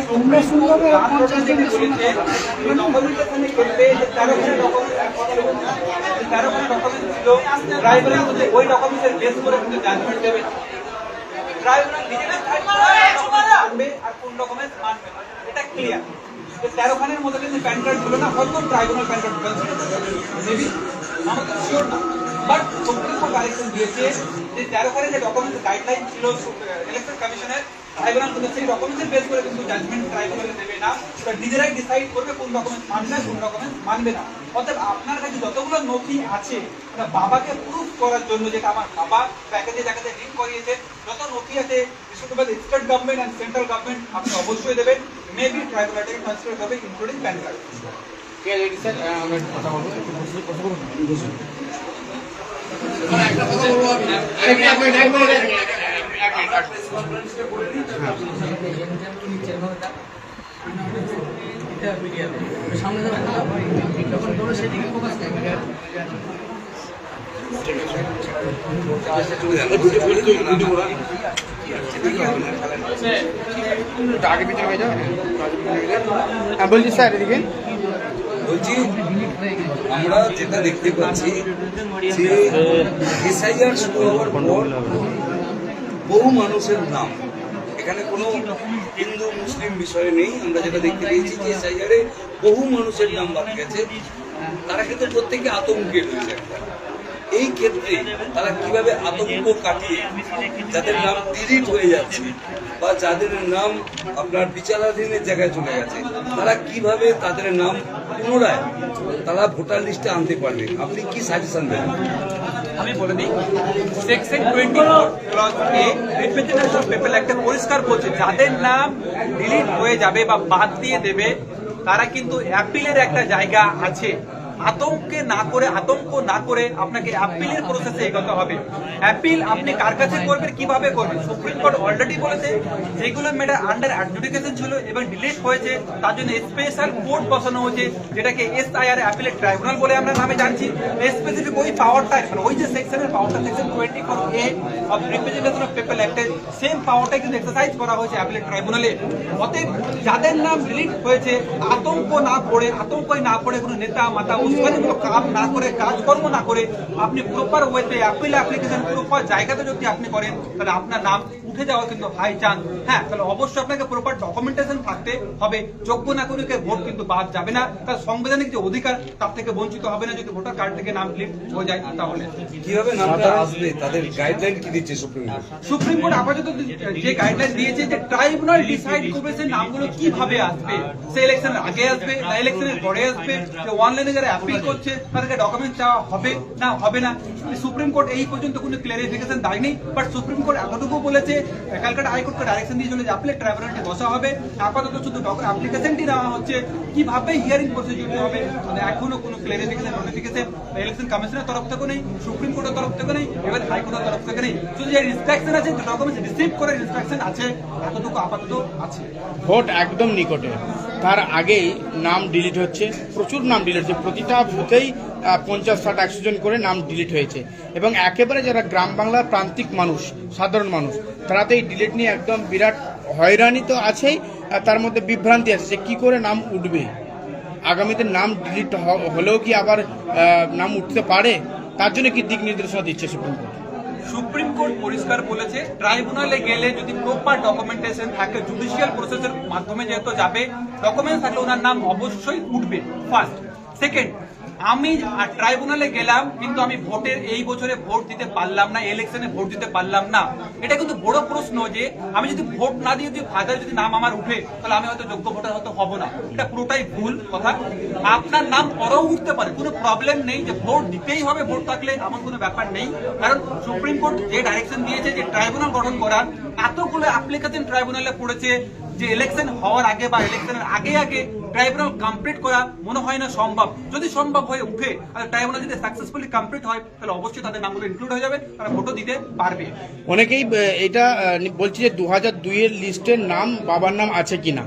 D: তোমরা শুনবে 50 জন
B: ডকুমেন্টেশনের ক্ষেত্রে যে 13 ডকুমেন্ট ছিল ট্রাইব্যুনাল মধ্যে ওই ডকুমেন্টের বেস করে কিন্তু জাজমেন্ট দেবে। ট্রাইব্যুনাল নিজেদের মানবে আর কোন ডকুমেন্ট মানবে না, এটা ক্লিয়ার। 13 খানের মধ্যে কিন্তু প্যান কার্ড ছিল না, হয়তো ট্রাইব্যুনাল প্যান কার্ড মেবি, আমাদের শিওর না, বাট সুপ্রিম কোর্ট ডাইরেকশন দিয়েছে যে 13 খানের যে ডকুমেন্ট গাইডলাইন ছিল ইলেকশন কমিশনের, ট্রাইব্যুনাল কিন্তু সেই ডকুমেন্টের বেস করে কিন্তু জাজমেন্ট ট্রাইব্যুনালে দেবে না, তো নিজেরাই ডিসাইড করবে কোন ডকুমেন্ট মানবে কোন ডকুমেন্ট মানবে না। অর্থাৎ আপনার কাছে যতগুলো নথি আছে বাবাকে প্রুফ করার জন্য, যেটা আমার বাবা প্যাকেজে জায়গাতে লিঙ্ক করিয়েছে, যত নথি আছে state government and central government আপনি অবশ্যই দেবেন, মেবি ট্রাইব্যুনালটাকে কনসিডার করবে ইনক্লুডিং প্যান কার্ড।
H: কে রেডি স্যার, আমরা একটু কথা বলবো, একটু কথা বলুন।
F: সামনে যাবে যখন বলো সেদিকে ফোকাস করবে।
H: আগে পিছনে হয়ে যাও। হ্যাঁ বলছি স্যার এদিকে
I: বলছি, আমরা যেটা দেখতে পাচ্ছি যে এসআইআর শুরু হওয়ার পর বহু মানুষের নাম, এখানে কোনো হিন্দু মুসলিম বিষয় নেই, আমরা যেটা দেখতে পেয়েছি যে এসআইআর এ বহু মানুষের নাম বাদ গেছে, তারা কিন্তু প্রত্যেকে আতঙ্কে রয়েছে। এই ক্ষেত্রে তারা কিভাবে আতঙ্ক কাটিয়ে যাদের নাম ডিলিট হয়ে যাচ্ছে বা যাদের নাম আপনার বিচারাধীনের জায়গায় চলে গেছে, তারা কিভাবে তাদের নাম পুনরায় তারা ভোটার লিস্টে আনতে পারবে, আপনি কি সাজেশন দেবেন?
B: আমি বলে দিই, section 24 clause A representation of people অ্যাক্টে পরিষ্কার বলছে যাদের নাম ডিলিট হয়ে যাবে বা বাদ দিয়ে দেবে তারা কিন্তু অ্যাপিলের একটা জায়গা আছে। আতঙ্ক না করে আপনাকে অ্যাপিলের প্রসেসে এগোতে হবে। অ্যাপিল আপনি কার কাছে করবেন, কিভাবে করবেন? সুপ্রিম কোর্ট অলরেডি বলেছে যেগুলো ম্যাটার আন্ডার অ্যাডজুডিকেশন ছিল এবং ডিলিট হয়েছে তার জন্য স্পেশাল কোর্ট বসানো হয়েছে, যেটাকে এসআইআর অ্যাপিলেট ট্রাইব্যুনাল বলে আমরা নামে জানছি। স্পেসিফিক ওই পাওয়ারটা, ওই যে সেকশনের পাওয়ারটা, section 24A of representation of people অ্যাক্টে সেম পাওয়ারটাই কিন্তু এক্সারসাইজ করা হয়েছে অ্যাপিলেট ট্রাইব্যুনালে। অতএব যাদের নাম ডিলিট হয়েছে আতঙ্ক না পড়ে কোনো নেতা মাতা উস্কানিমূলক কাজ না করে, কাজকর্ম না করে আপনি প্রপার ওয়েতে অ্যাপিল অ্যাপ্লিকেশন প্রপার জায়গাতে যদি আপনি করেন তাহলে আপনার নাম উঠে যাওয়া কিন্তু হাই চান্স। হ্যাঁ, তাহলে অবশ্যই আপনাকে প্রপার ডকুমেন্টেশন থাকতে হবে। যোগ্য নাগরিকের ভোট কিন্তু বাদ যাবে না, তার সাংবিধানিক যে অধিকার তার থেকে বঞ্চিত হবে না যদি ভোটার কার্ড থেকে নাম ডিলিট হয়ে যায়। তাহলে
I: কিভাবে নামটা আসবে, তাদের গাইডলাইন কি দিচ্ছে
B: সুপ্রিম কোর্ট আপাতত যে গাইডলাইন দিয়েছে যে ট্রাইব্যুনাল ডিসাইড করবে সেই নামগুলো কিভাবে আসবে, সে ইলেকশনের আগে আসবে না ইলেকশনের পরে আসবে, যে অনলাইনে যারা অ্যাপিল করছে তাদেরকে ডকুমেন্ট চাওয়া হবে না। সুপ্রিম কোর্ট এই পর্যন্ত কোনো ক্লিয়ারিফিকেশন দেয়নি, বাট সুপ্রিম কোর্ট এতটুকু বলেছে, ক্যালকাটা হাইকোর্টকে ডাইরেকশন দিয়ে চলে যে অ্যাপিলেট ট্রাইব্যুনালটি বসা হবে। আপাতত শুধু অ্যাপ্লিকেশনটি নেওয়া হচ্ছে, কিভাবে হিয়ারিং প্রসিডিউরটি হবে মানে এখনো কোনো ক্লিয়ারিফিকেশন নোটিফিকেশন ইলেকশন কমিশনের তরফ থেকে নেই, সুপ্রিম কোর্টের তরফ থেকে নেই, এবার হাইকোর্টের তরফ থেকে নেই। শুধু যে ইনস্ট্রাকশন আছে, যে ডকুমেন্ট রিসিভ করার ইনস্ট্রাকশন আছে, এতটুকু আপাতত আছে।
H: ভোট একদম নিকটে, তার আগেই নাম ডিলিট হচ্ছে, প্রচুর নাম ডিলিট হচ্ছে, প্রতিটা বুথেই 50, 60, 100 জন করে নাম ডিলিট হয়েছে এবং একেবারে যারা গ্রাম বাংলার প্রান্তিক মানুষ, সাধারণ মানুষ, তারা তো এই ডিলিট নিয়ে একদম বিরাট হয়রানি তো আছেই, তার মধ্যে বিভ্রান্তি আছে যে কী করে নাম উঠবে, আগামীতে নাম ডিলিট হলেও কি আবার নাম উঠতে পারে, তার জন্য কি দিক নির্দেশনা দিচ্ছে সুপ্রিম কোর্ট?
B: সুপ্রিম কোর্ট পরিষ্কার বলেছে ট্রাইব্যুনালে গেলে যদি প্রপার ডকুমেন্টেশন থাকে, জুডিশিয়াল প্রসেসের মাধ্যমে যেহেতু যাবে, ডকুমেন্টস থাকলে ওনার নাম অবশ্যই উঠবে ফার্স্ট। সেকেন্ড, আমি ট্রাইব্যুনালে গেলাম কিন্তু আমি ভোটের এই বছরে ভোট দিতে পারলাম না, ইলেকশনে ভোট দিতে পারলাম না, এটা কিন্তু বড় প্রশ্ন যে আমি যদি ভোট না দিয়ে যদি ফাদার যদি নাম আমার উঠে তাহলে আমি হয়তো যোগ্য ভোটার হয়তো হব না। এটা পুরোটাই ভুল কথা। আপনার নাম পরেও উঠতে পারে, কোনো প্রবলেম নেই যে ভোট দিতেই হবে, ভোট থাকলে এমন কোনো ব্যাপার নেই। কারণ সুপ্রিম কোর্ট যে ডাইরেকশন দিয়েছে যে ট্রাইব্যুনাল গঠন করার, এতগুলো অ্যাপ্লিকেশন ট্রাইব্যুনালে পড়েছে যে ইলেকশন হওয়ার আগে বা ইলেকশনের আগে আগে ট্রাইব্যুনাল কমপ্লিট করা মনে হয় না সম্ভব। যদি সম্ভব হয়ে উঠে আর ট্রাইব্যুনাল যদি সাকসেসফুলি কমপ্লিট হয় তাহলে অবশ্যই তাদের নামগুলো ইনক্লুড হয়ে যাবে, তারা ভোটও দিতে পারবে।
H: অনেকেই এটা বলছে যে 2002-এর লিস্টের নাম বাবার নাম আছে কিনা।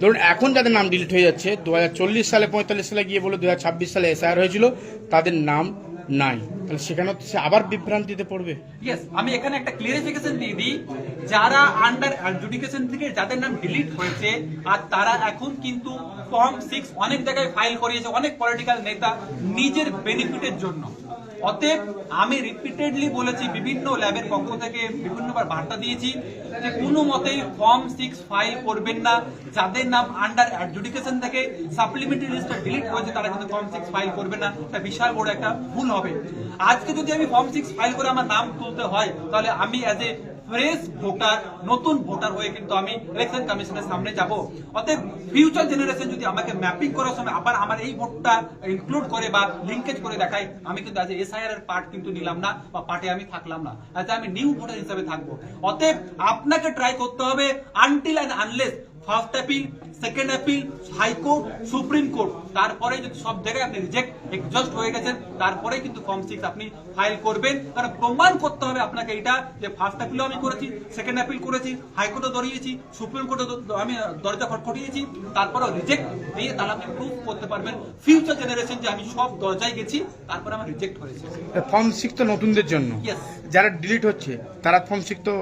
H: ধরুন এখন যাদের নাম ডিলিট হয়ে যাচ্ছে, 2040 সালে 45 সালে গিয়ে বলে 2026 সালে এসআইআর হয়েছিল, তাদের নাম নাই, তাহলে সেখানে সে আবার বিভ্রান্তিতে পড়বে।
B: ইয়েস, আমি এখানে একটা ক্লিয়ারিফিকেশন দিয়ে দিই, যারা আন্ডার অ্যাডজুডিকেশন থেকে যাদের নাম ডিলিট হয়েছে আর তারা এখন কিন্তু ফর্ম 6 অনেক জায়গায় ফাইল করিয়েছে, অনেক পলিটিক্যাল নেতা নিজের বেনিফিটের জন্য। অতএব আমি রিপিটেডলি বলেছি, বিভিন্ন ল্যাবের পক্ষ থেকে বিভিন্নবার বার্তা দিয়েছি যে কোনো মতেই ফর্ম 6 ফাইল করবেন না। যাদের নাম আন্ডার অ্যাডজুডিকেশন থেকে সাপ্লিমেন্টারি লিস্টে ডিলিট হয়েছে তারা কিন্তু ফর্ম 6 ফাইল করবে না, এটা বিশাল বড় একটা ভুল হবে। আজকে যদি আমি ফর্ম 6 ফাইল করে আমার নাম তুলতে হয় তাহলে আমি অ্যাজ এ ফ্রেশ ভোটার, নতুন ভোটার হয়ে কিন্তু আমি ইলেকশন কমিশনের সামনে যাব। অতএব ফিউচার জেনারেশন যদি আমাকে ম্যাপিং করার সময় আবার আমার এই ভোটটা ইনক্লুড করে বা লিঙ্কেজ করে দেখায়, আমি কিন্তু আজ এসআইআর এর পার্ট কিন্তু নিলাম না বা পার্টে আমি থাকলাম না, আজ আমি নিউ ভোটার হিসেবে থাকবো। অতএব আপনাকে ট্রাই করতে হবে until and unless first appeal, second appeal, high court, supreme court, তারপরে যদি সব জায়গায় আপনি রিজেক্ট এক্সজস্ট হয়ে গেছেন তারপরে কিন্তু ফর্ম 6 আপনি ফাইল করবেন। কারণ প্রমাণ করতে হবে আপনাকে এটা যে ফার্স্ট অ্যাপিলও আমি করেছি, সেকেন্ড অ্যাপিল করেছি, হাইকোর্টও দৌড়িয়েছি, সুপ্রিম কোর্টও আমি দরজা খটখটিয়েছি, তারপরেও রিজেক্ট দিয়ে তাহলে আপনি প্রুফ করতে পারবেন ফিউচার জেনারেশন যে আমি সব দরজায় গেছি তারপরে আমার রিজেক্ট হয়েছে।
H: ফর্ম 6 তো নতুনদের জন্য, যারা ডিলিট হচ্ছে তারা ফর্ম 6 তো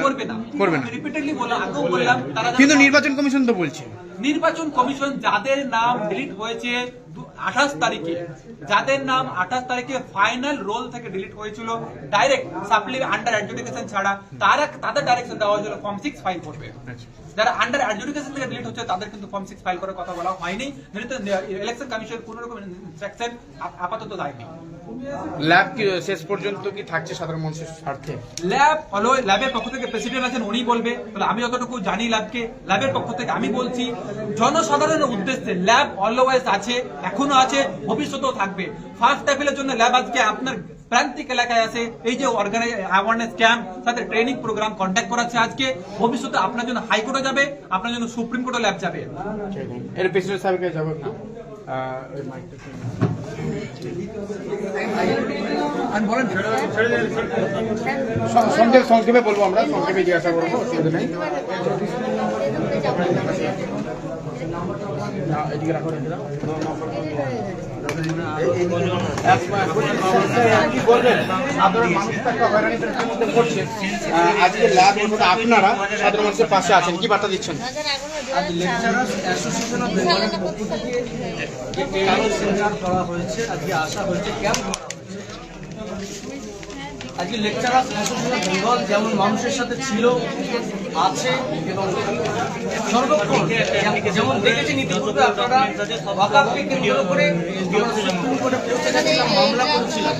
B: করবে না। রিপিটেডলি বললাম, আগেও বললাম, তারা
H: কিন্তু নির্বাচন কমিশন তো বলছে,
B: নির্বাচন কমিশন যাদের নাম ডিলিট হয়েছে 28 তারিখে, যাদের নাম 28 তারিখে ফাইনাল রোল থেকে ডিলিট হয়েছিল ডাইরেক্ট সাপ্লিমেন্ট আন্ডার অ্যাডজুডিকেশন ছাড়া, তাদের ডাইরেকশন দেওয়া হয়েছিল ফর্ম 6 ফাইল করবে। যারা আন্ডার অ্যাডজুডিকেশন থেকে ডিলিট হচ্ছে তাদের কিন্তু ফর্ম 6 ফাইল করার কথা বলা হয়নি, যেহেতু ইলেকশন কমিশন কোনো রকম ইনস্ট্রাকশন আপাতত দেয়নি।
H: ল্যাব কি শেষ পর্যন্ত কি থাকছে সাধারণ মানুষের স্বার্থে?
B: ল্যাবের পক্ষ থেকে প্রেসিডেন্ট আছেন, উনি বলবে, তাহলে আমি যতটুকু জানি ল্যাবের পক্ষ থেকে আমি বলছি জনসাধারণের উদ্দেশ্যে ল্যাব অলওয়েজ আছে, এখনো আছে, ভবিষ্যতেও থাকবে। ফার্স্ট অ্যাপিলের জন্য ল্যাব আজকে আপনার প্রান্তিক এলাকায় আছে, এই যে অ্যাওয়ারনেস ক্যাম্প, তাদের ট্রেনিং প্রোগ্রাম কন্ডাক্ট করাচ্ছে আজকে, ভবিষ্যতে আপনার জন্য হাইকোর্টে যাবে, আপনার জন্য সুপ্রিম কোর্টে ল্যাব যাবে।
H: এর প্রেসিডেন্ট সাহেবকে যাবো একটু সংক্ষেপে বলবো, আমরা সংক্ষেপে জিজ্ঞাসা করবো, অসুবিধা নেই। এদিকে রাখো, আজকে ল্যাব আপনারা সাধারণ মানুষের পাশে আছেন, কি বার্তা দিচ্ছেন?
C: অ্যাসোসিয়েশন অফ বেঙ্গলের পক্ষ থেকে যে ট্রেনিং সেমিনার করা হয়েছে, আজকে আসা হয়েছে, ক্যাম্প করা হয়েছে। আজকে লেকচারার্স অ্যাসোসিয়েশন অফ বেঙ্গল যেমন মানুষের সাথে ছিল, আছে এবং সর্বক্ষণ যেমন দেখেছি নীতিপূর্বে আপনারা ওয়াকাফকে কেন্দ্র করে সুপ্রিম কোর্টে পৌঁছে গেছিলাম, মামলা করেছিলাম।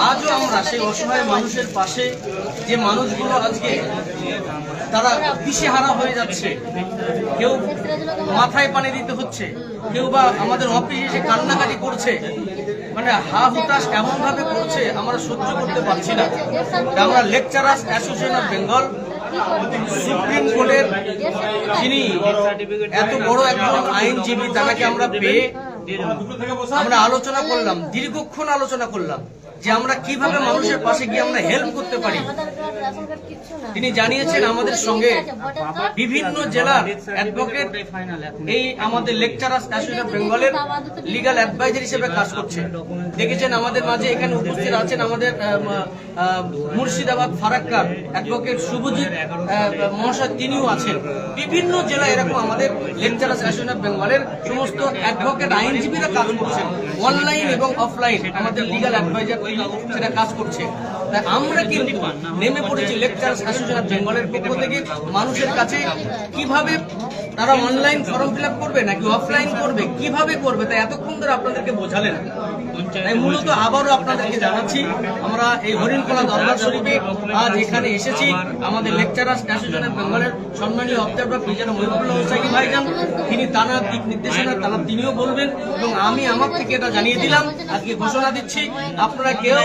C: আজও আমরা সেই অসহায় মানুষের পাশে, যে মানুষগুলো আজকে তারা দিশেহারা হয়ে যাচ্ছে, কেউ মাথায় পানি দিতে হচ্ছে, কেউ বা আমাদের অফিসে এসে কান্নাকাটি করছে, মানে হা হুতাশ এমন ভাবে করছে আমরা সহ্য করতে পারছি না। আমরা lecturers association of Bengal supreme কোর্টের যিনি এত বড় একজন আইনজীবী, তাকে আমরা পেয়ে আমরা আলোচনা করলাম, দীর্ঘক্ষণ আলোচনা করলাম। যে আমরা কিভাবে মানুষের পাশে গিয়ে আমরা হেল্প করতে পারি। তিনি জানিয়েছেন আমাদের সঙ্গে বিভিন্ন জেলার অ্যাডভোকেট এই আমাদের লেকচারার্স অ্যাসোসিয়েশন অফ বেঙ্গলের লিগ্যাল অ্যাডভাইজার হিসেবে কাজ করছে। দেখেছেন আমাদের মাঝে এখানে উপস্থিত আছেন আমাদের মুর্শিদাবাদ ফারাক্কার অ্যাডভোকেট শুভজিৎ মহাশয়, তিনিও আছেন। বিভিন্ন জেলায় এরকম আমাদের লেকচারার্স অ্যাসোসিয়েশন অফ বেঙ্গলের সমস্ত অ্যাডভোকেট আইনজীবীরা কাজ করছেন, অনলাইন এবং অফলাইন আমাদের লিগ্যাল অ্যাডভাইজার সেটা কাজ করছে। তাই আমরা কিন্তু নেমে পড়েছি লেকচারার্স অ্যাসোসিয়েশন অফ বেঙ্গলের পক্ষ থেকে মানুষের কাছে কিভাবে তারা অনলাইন ফর্ম ফিল আপ করবে নাকি অফলাইন করবে, কিভাবে করবে, তাই এতক্ষণ ধরে আপনাদেরকে বোঝালেন। তাই মূলত আবারও আপনাদেরকে জানাচ্ছি, আমরা এই হরিণখোলা দরবার শরীফে আজ এখানে এসেছি। আমাদের লেকচারার্স অ্যাসোসিয়েশন অফ বেঙ্গলের সম্মানীয় অবজারভার প্রেসিডেন্ট মহিবুল্লাহ হোসাইনি ভাইজান, তিনি তানার দিক নির্দেশনা তিনিও বলবেন, এবং আমি আমার থেকে এটা জানিয়ে দিলাম, আজকে ঘোষণা দিচ্ছি, আপনারা কেউ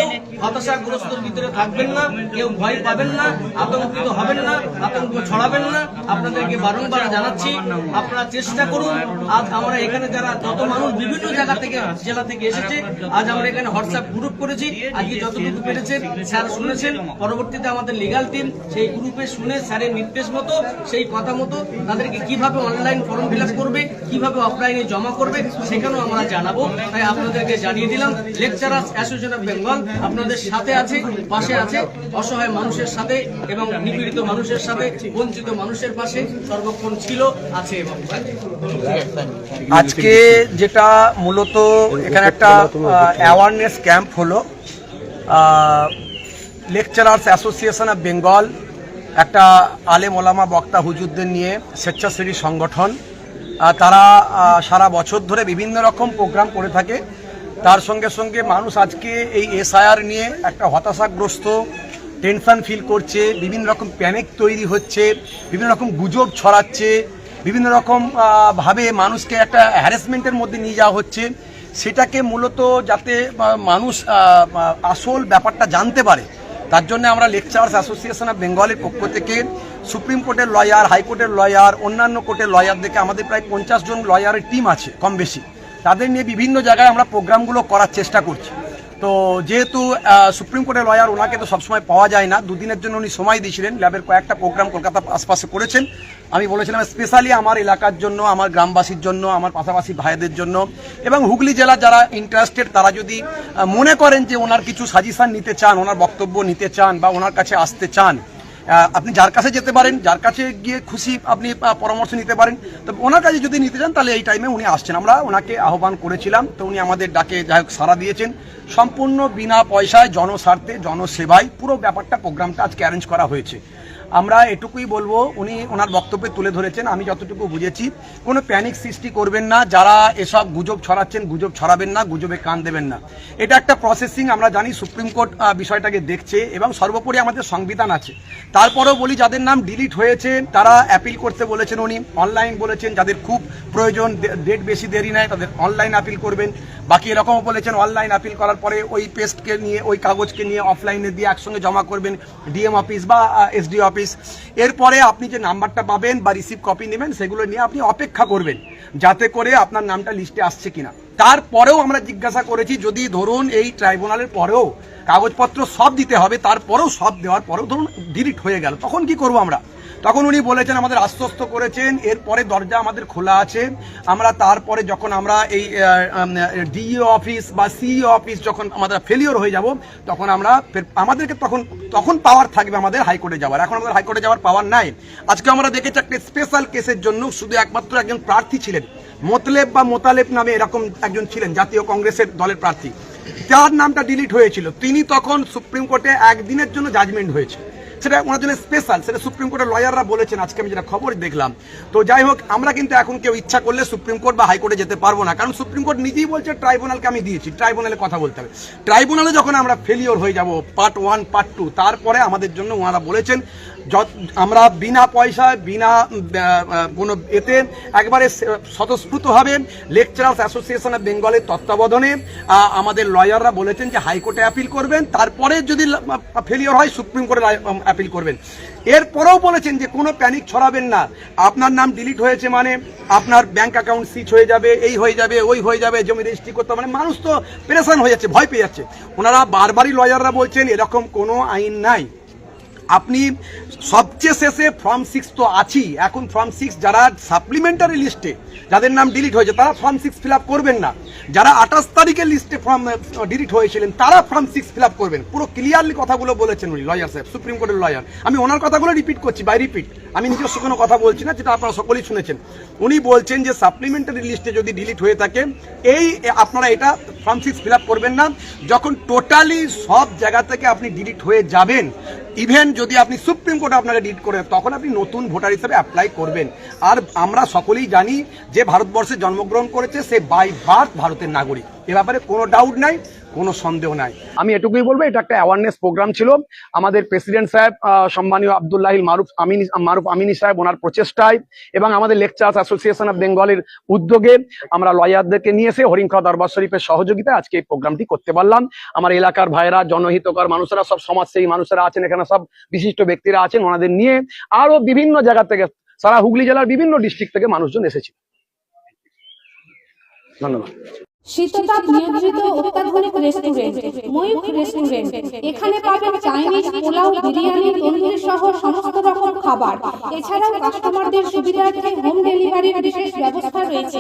C: হতাশাগ্রস্তর ভিতরে থাকবেন না, কেউ ভয় পাবেন না, আতঙ্কিত হবেন না, আতঙ্ক ছড়াবেন না। আপনাদেরকে বারংবার জানাচ্ছি, আপনারা চেষ্টা করুন। আজ আমরা এখানে যারা যত মানুষ বিভিন্ন জায়গা থেকে জেলা থেকে এসেছে, আজ আমরা এখানে হোয়াটসঅ্যাপ গ্রুপ করেছি। আজকে যতটুকু পেরেছেন স্যার শুনেছেন, পরবর্তীতে আমাদের লিগাল টিম সেই গ্রুপে শুনে স্যারের নির্দেশ মতো সেই কথা মতো তাদেরকে কিভাবে অনলাইন ফর্ম ফিল আপ করবে, কিভাবে অফলাইনে জমা করবে, সেখানেও আমরা জানাবো। তাই আপনাদেরকে জানিয়ে দিলাম, লেকচারার্স অ্যাসোসিয়েশন অফ বেঙ্গল আপনাদের সাথে আছে, পাশে আছে, অসহায় মানুষের সাথে এবং নিপীড়িত মানুষের সাথে, বঞ্চিত মানুষের পাশে সর্বক্ষণ ছিল, আছে এবং
J: আজকে যেটা মূলত এখানে একটা অ্যাওয়ারনেস ক্যাম্প হলো, লেকচারার্স অ্যাসোসিয়েশন অফ বেঙ্গল একটা আলেম ওলামা বক্তা হুজুরদের নিয়ে স্বেচ্ছাসেবী সংগঠন, তারা সারা বছর ধরে বিভিন্ন রকম প্রোগ্রাম করে থাকে। তার সঙ্গে সঙ্গে মানুষ আজকে এই এসআইআর নিয়ে একটা হতাশাগ্রস্ত, টেনশন ফিল করছে, বিভিন্ন রকম প্যানিক তৈরি হচ্ছে, বিভিন্ন রকম গুজব ছড়াচ্ছে, বিভিন্ন রকম ভাবে মানুষকে একটা হ্যারাসমেন্টের মধ্যে নিয়ে যাওয়া হচ্ছে। সেটাকে মূলত যাতে মানুষ আসল ব্যাপারটা জানতে পারে, তার জন্য আমরা লেকচারার্স অ্যাসোসিয়েশন অফ বেঙ্গলের পক্ষ থেকে সুপ্রিম কোর্টের লয়ার, হাইকোর্টের লয়ার, অন্যান্য কোর্টের লয়ারদেরকে, আমাদের প্রায় 50 জন লয়ারের টিম আছে কম বেশি, তাদের নিয়ে বিভিন্ন জায়গায় আমরা প্রোগ্রামগুলো করার চেষ্টা করছি। তো যেহেতু সুপ্রিম কোর্টের লয়ার, ওনাকে তো সবসময় পাওয়া যায় না, দুদিনের জন্য উনি সময় দিয়েছিলেন, ল্যাবের কয়েকটা প্রোগ্রাম কলকাতা আশপাশে করেছেন। আমি বলেছিলাম স্পেশালি আমার এলাকার জন্য, আমার গ্রামবাসীর জন্য, আমার পাশাপাশি ভাইদের জন্য, এবং হুগলি জেলার যারা ইন্টারেস্টেড তারা যদি মনে করেন যে ওনার কিছু সাজেশন নিতে চান, ওনার বক্তব্য নিতে চান বা ওনার কাছে আসতে চান, আপনি যার কাছে যেতে পারেন, যার কাছে গিয়ে খুশি আপনি পরামর্শ নিতে পারেন। তবে ওনার কাছে যদি নিতে চান তাহলে এই টাইমে উনি আসছেন। আমরা ওনাকে আহ্বান করেছিলাম, তো উনি আমাদের ডাকে যাই হোক সাড়া দিয়েছেন। সম্পূর্ণ বিনা পয়সায়, জনস্বার্থে, জনসেবায় পুরো ব্যাপারটা, প্রোগ্রামটা আজকে অ্যারেঞ্জ করা হয়েছে। আমরা এটুকুই বলবো, উনি ওনার বক্তব্যে তুলে ধরেছেন, আমি যতটুকু বুঝেছি কোনো প্যানিক সৃষ্টি করবেন না, যারা এসব গুজব ছড়াচ্ছেন গুজব ছড়াবেন না, গুজবে কান দেবেন না। এটা একটা প্রসেসিং, আমরা জানি সুপ্রিম কোর্ট বিষয়টাকে দেখছে এবং সর্বোপরি আমাদের সংবিধান আছে। তারপরেও বলি, যাদের নাম ডিলিট হয়েছে তারা অ্যাপিল করতে বলেছেন উনি, অনলাইন বলেছেন, যাদের খুব প্রয়োজন, ডেট বেশি দেরি নেয়, তাদের অনলাইন অ্যাপিল করবেন। বাকি এরকমও বলেছেন অনলাইন অ্যাপিল করার পরে ওই পেস্টকে নিয়ে, ওই কাগজকে নিয়ে অফলাইনে দিয়ে একসঙ্গে জমা করবেন ডিএম অফিস বা এসডি অফিস। এরপরে আপনি যে নাম্বারটা পাবেন বা রিসিভ কপি নেবেন, সেগুলো নিয়ে আপনি অপেক্ষা করবেন যাতে করে আপনার নামটা লিস্টে আসছে কিনা। তারপরেও আমরা জিজ্ঞাসা করেছি, যদি ধরুন এই ট্রাইব্যুনালের পরেও কাগজপত্র সব দিতে হবে, তারপরেও সব দেওয়ার পরেও ধরুন ডিলিট হয়ে গেল, তখন কি করব আমরা? তখন উনি বলেছেন, আমাদের আশ্বস্ত করেছেন এরপরে দরজা আমাদের খোলা আছে। আমরা তারপরে যখন আমরা এই ডিইও অফিস বা সিইও অফিস যখন আমাদের ফেলিওর হয়ে যাব, তখন আমরা আমাদেরকে তখন পাওয়ার থাকবে আমাদের হাইকোর্টে যাওয়ার। এখন আমাদের হাইকোর্টে যাওয়ার পাওয়ার নাই। আজকে আমরা দেখেছি একটা স্পেশাল কেসের জন্য শুধু একমাত্র একজন প্রার্থী ছিলেন, মোতলেব বা মোতালেব নামে এরকম একজন ছিলেন, জাতীয় কংগ্রেসের দলের প্রার্থী, তার নামটা ডিলিট হয়েছিল। তিনি তখন সুপ্রিম কোর্টে একদিনের জন্য জাজমেন্ট হয়েছে, সেটা ওনার জন্য স্পেশাল, সেটা সুপ্রিম কোর্টের লয়াররা বলেছেন, আজকে আমি যেটা খবর দেখলাম। তো যাই হোক, আমরা কিন্তু এখন কেউ ইচ্ছা করলে সুপ্রিম কোর্ট বা হাইকোর্টে যেতে পারবো না, কারণ সুপ্রিম কোর্ট নিজেই বলছে ট্রাইব্যুনালকে আমি দিয়েছি, ট্রাইব্যুনালে কথা বলতে হবে। ট্রাইব্যুনালে যখন আমরা ফেলিওর হয়ে যাব পার্ট 1 পার্ট 2, তারপরে আমাদের জন্য ওনারা বলেছেন আমরা বিনা পয়সায় বিনা কোনো এতে একবারে স্বতঃস্ফূর্তভাবে লেকচারার্স অ্যাসোসিয়েশন অফ বেঙ্গলের তত্ত্বাবধানে আমাদের লয়াররা বলেছেন যে হাইকোর্টে অ্যাপিল করবেন, তারপরে যদি ফেলিওর হয় সুপ্রিম কোর্টে অ্যাপিল করবেন। এরপরেও বলেছেন যে কোনো প্যানিক ছড়াবেন না, আপনার নাম ডিলিট হয়েছে মানে আপনার ব্যাংক অ্যাকাউন্ট সিজ হয়ে যাবে, এই হয়ে যাবে, ওই হয়ে যাবে, জমি রেজিস্ট্রি করতে হবে, মানে মানুষ তো পেরেশান হয়ে যাচ্ছে, ভয় পেয়ে যাচ্ছে। ওনারা বারবারই লয়াররা বলছেন এরকম কোনো আইন নাই। আপনি সবচেয়ে শেষে ফর্ম 6 তো আছেই, এখন ফর্ম 6 যারা সাপ্লিমেন্টারি লিস্টে যাদের নাম ডিলিট হয়েছে তারা ফর্ম 6 ফিল আপ করবেন না, যারা 28 তারিখের লিস্টে ফর্ম ডিলিট হয়েছিলেন তারা ফর্ম 6 ফিল আপ করবেন। পুরো ক্লিয়ারলি কথাগুলো বলেছেন উনি, লয়ার সাহেব, সুপ্রিম কোর্টের লয়ার। আমি ওনার কথাগুলো রিপিট করছি, বাই রিপিট, আমি নিজস্ব কোনো কথা বলছি না, যেটা আপনারা সকলেই শুনেছেন। উনি বলছেন যে সাপ্লিমেন্টারি লিস্টে যদি ডিলিট হয়ে থাকে আপনারা এটা ফর্ম 6 ফিল আপ করবেন না। যখন টোটালি সব জায়গা থেকে আপনি ডিলিট হয়ে যাবেন, ইভেন যদি আপনি সুপ্রিম কোর্টে আপনাকে ডিলিট করে তখন আপনি নতুন ভোটার হিসেবে অ্যাপ্লাই করবেন। আর আমরা সকলেই জানি যে ভারতবর্ষে জন্মগ্রহণ করেছে সে বাই বার্থ ভারতের নাগরিক, এ ব্যাপারে কোনো ডাউট নাই, কোনো সন্দেহ নাই। আমি এটুকুই বলবো, এটা একটা অ্যাওয়ারনেস প্রোগ্রাম ছিল। আমাদের প্রেসিডেন্ট সাহেব সম্মানীয় আব্দুল্লাহিল মারুফ আমিনী সাহেব ওনার প্রচেষ্টায় এবং আমাদের লেকচারার্স অ্যাসোসিয়েশন অফ বেঙ্গলের উদ্যোগে আমরা লয়ারদেরকে নিয়ে এসে হরিণখোলা দরবার শরীফের সহযোগিতায় আজকে এই প্রোগ্রামটি করতে পারলাম। আমার এলাকার ভাইয়েরা, জনহিতকর মানুষেরা, সব সমাজসেবী মানুষেরা আছেন এখানে, সব বিশিষ্ট ব্যক্তিরা আছেন, ওনাদের নিয়ে আরো বিভিন্ন জায়গা থেকে, সারা হুগলি জেলার বিভিন্ন ডিস্ট্রিক্ট থেকে মানুষজন এসেছে। ধন্যবাদ।
K: শীততাপ নিয়ন্ত্রিত অত্যাধুনিক রেস্টুরেন্ট ময়ূখ রেস্টুরেন্ট। এখানে পাবেন চাইনিজ, পোলাও, বিরিয়ানি, তন্দুরি সহ সমস্ত রকম খাবার। এছাড়াও কাস্টমারদের সুবিধার্থে হোম ডেলিভারির বিশেষ ব্যবস্থা রয়েছে।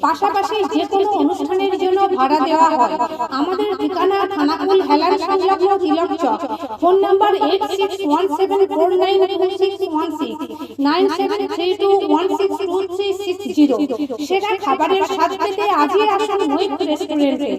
K: পাশাপাশি যে কোনো অনুষ্ঠানের জন্য ভাড়া দেওয়া হয়। আমাদের ঠিকানা থানাকুল হেলান সংলগ্ন তিলক চক। Phone number 8617492616 9732162360। সেরা খাবারের স্বাদ পেতে আজই আসুন ময়ূখ রেস্টুরেন্টে।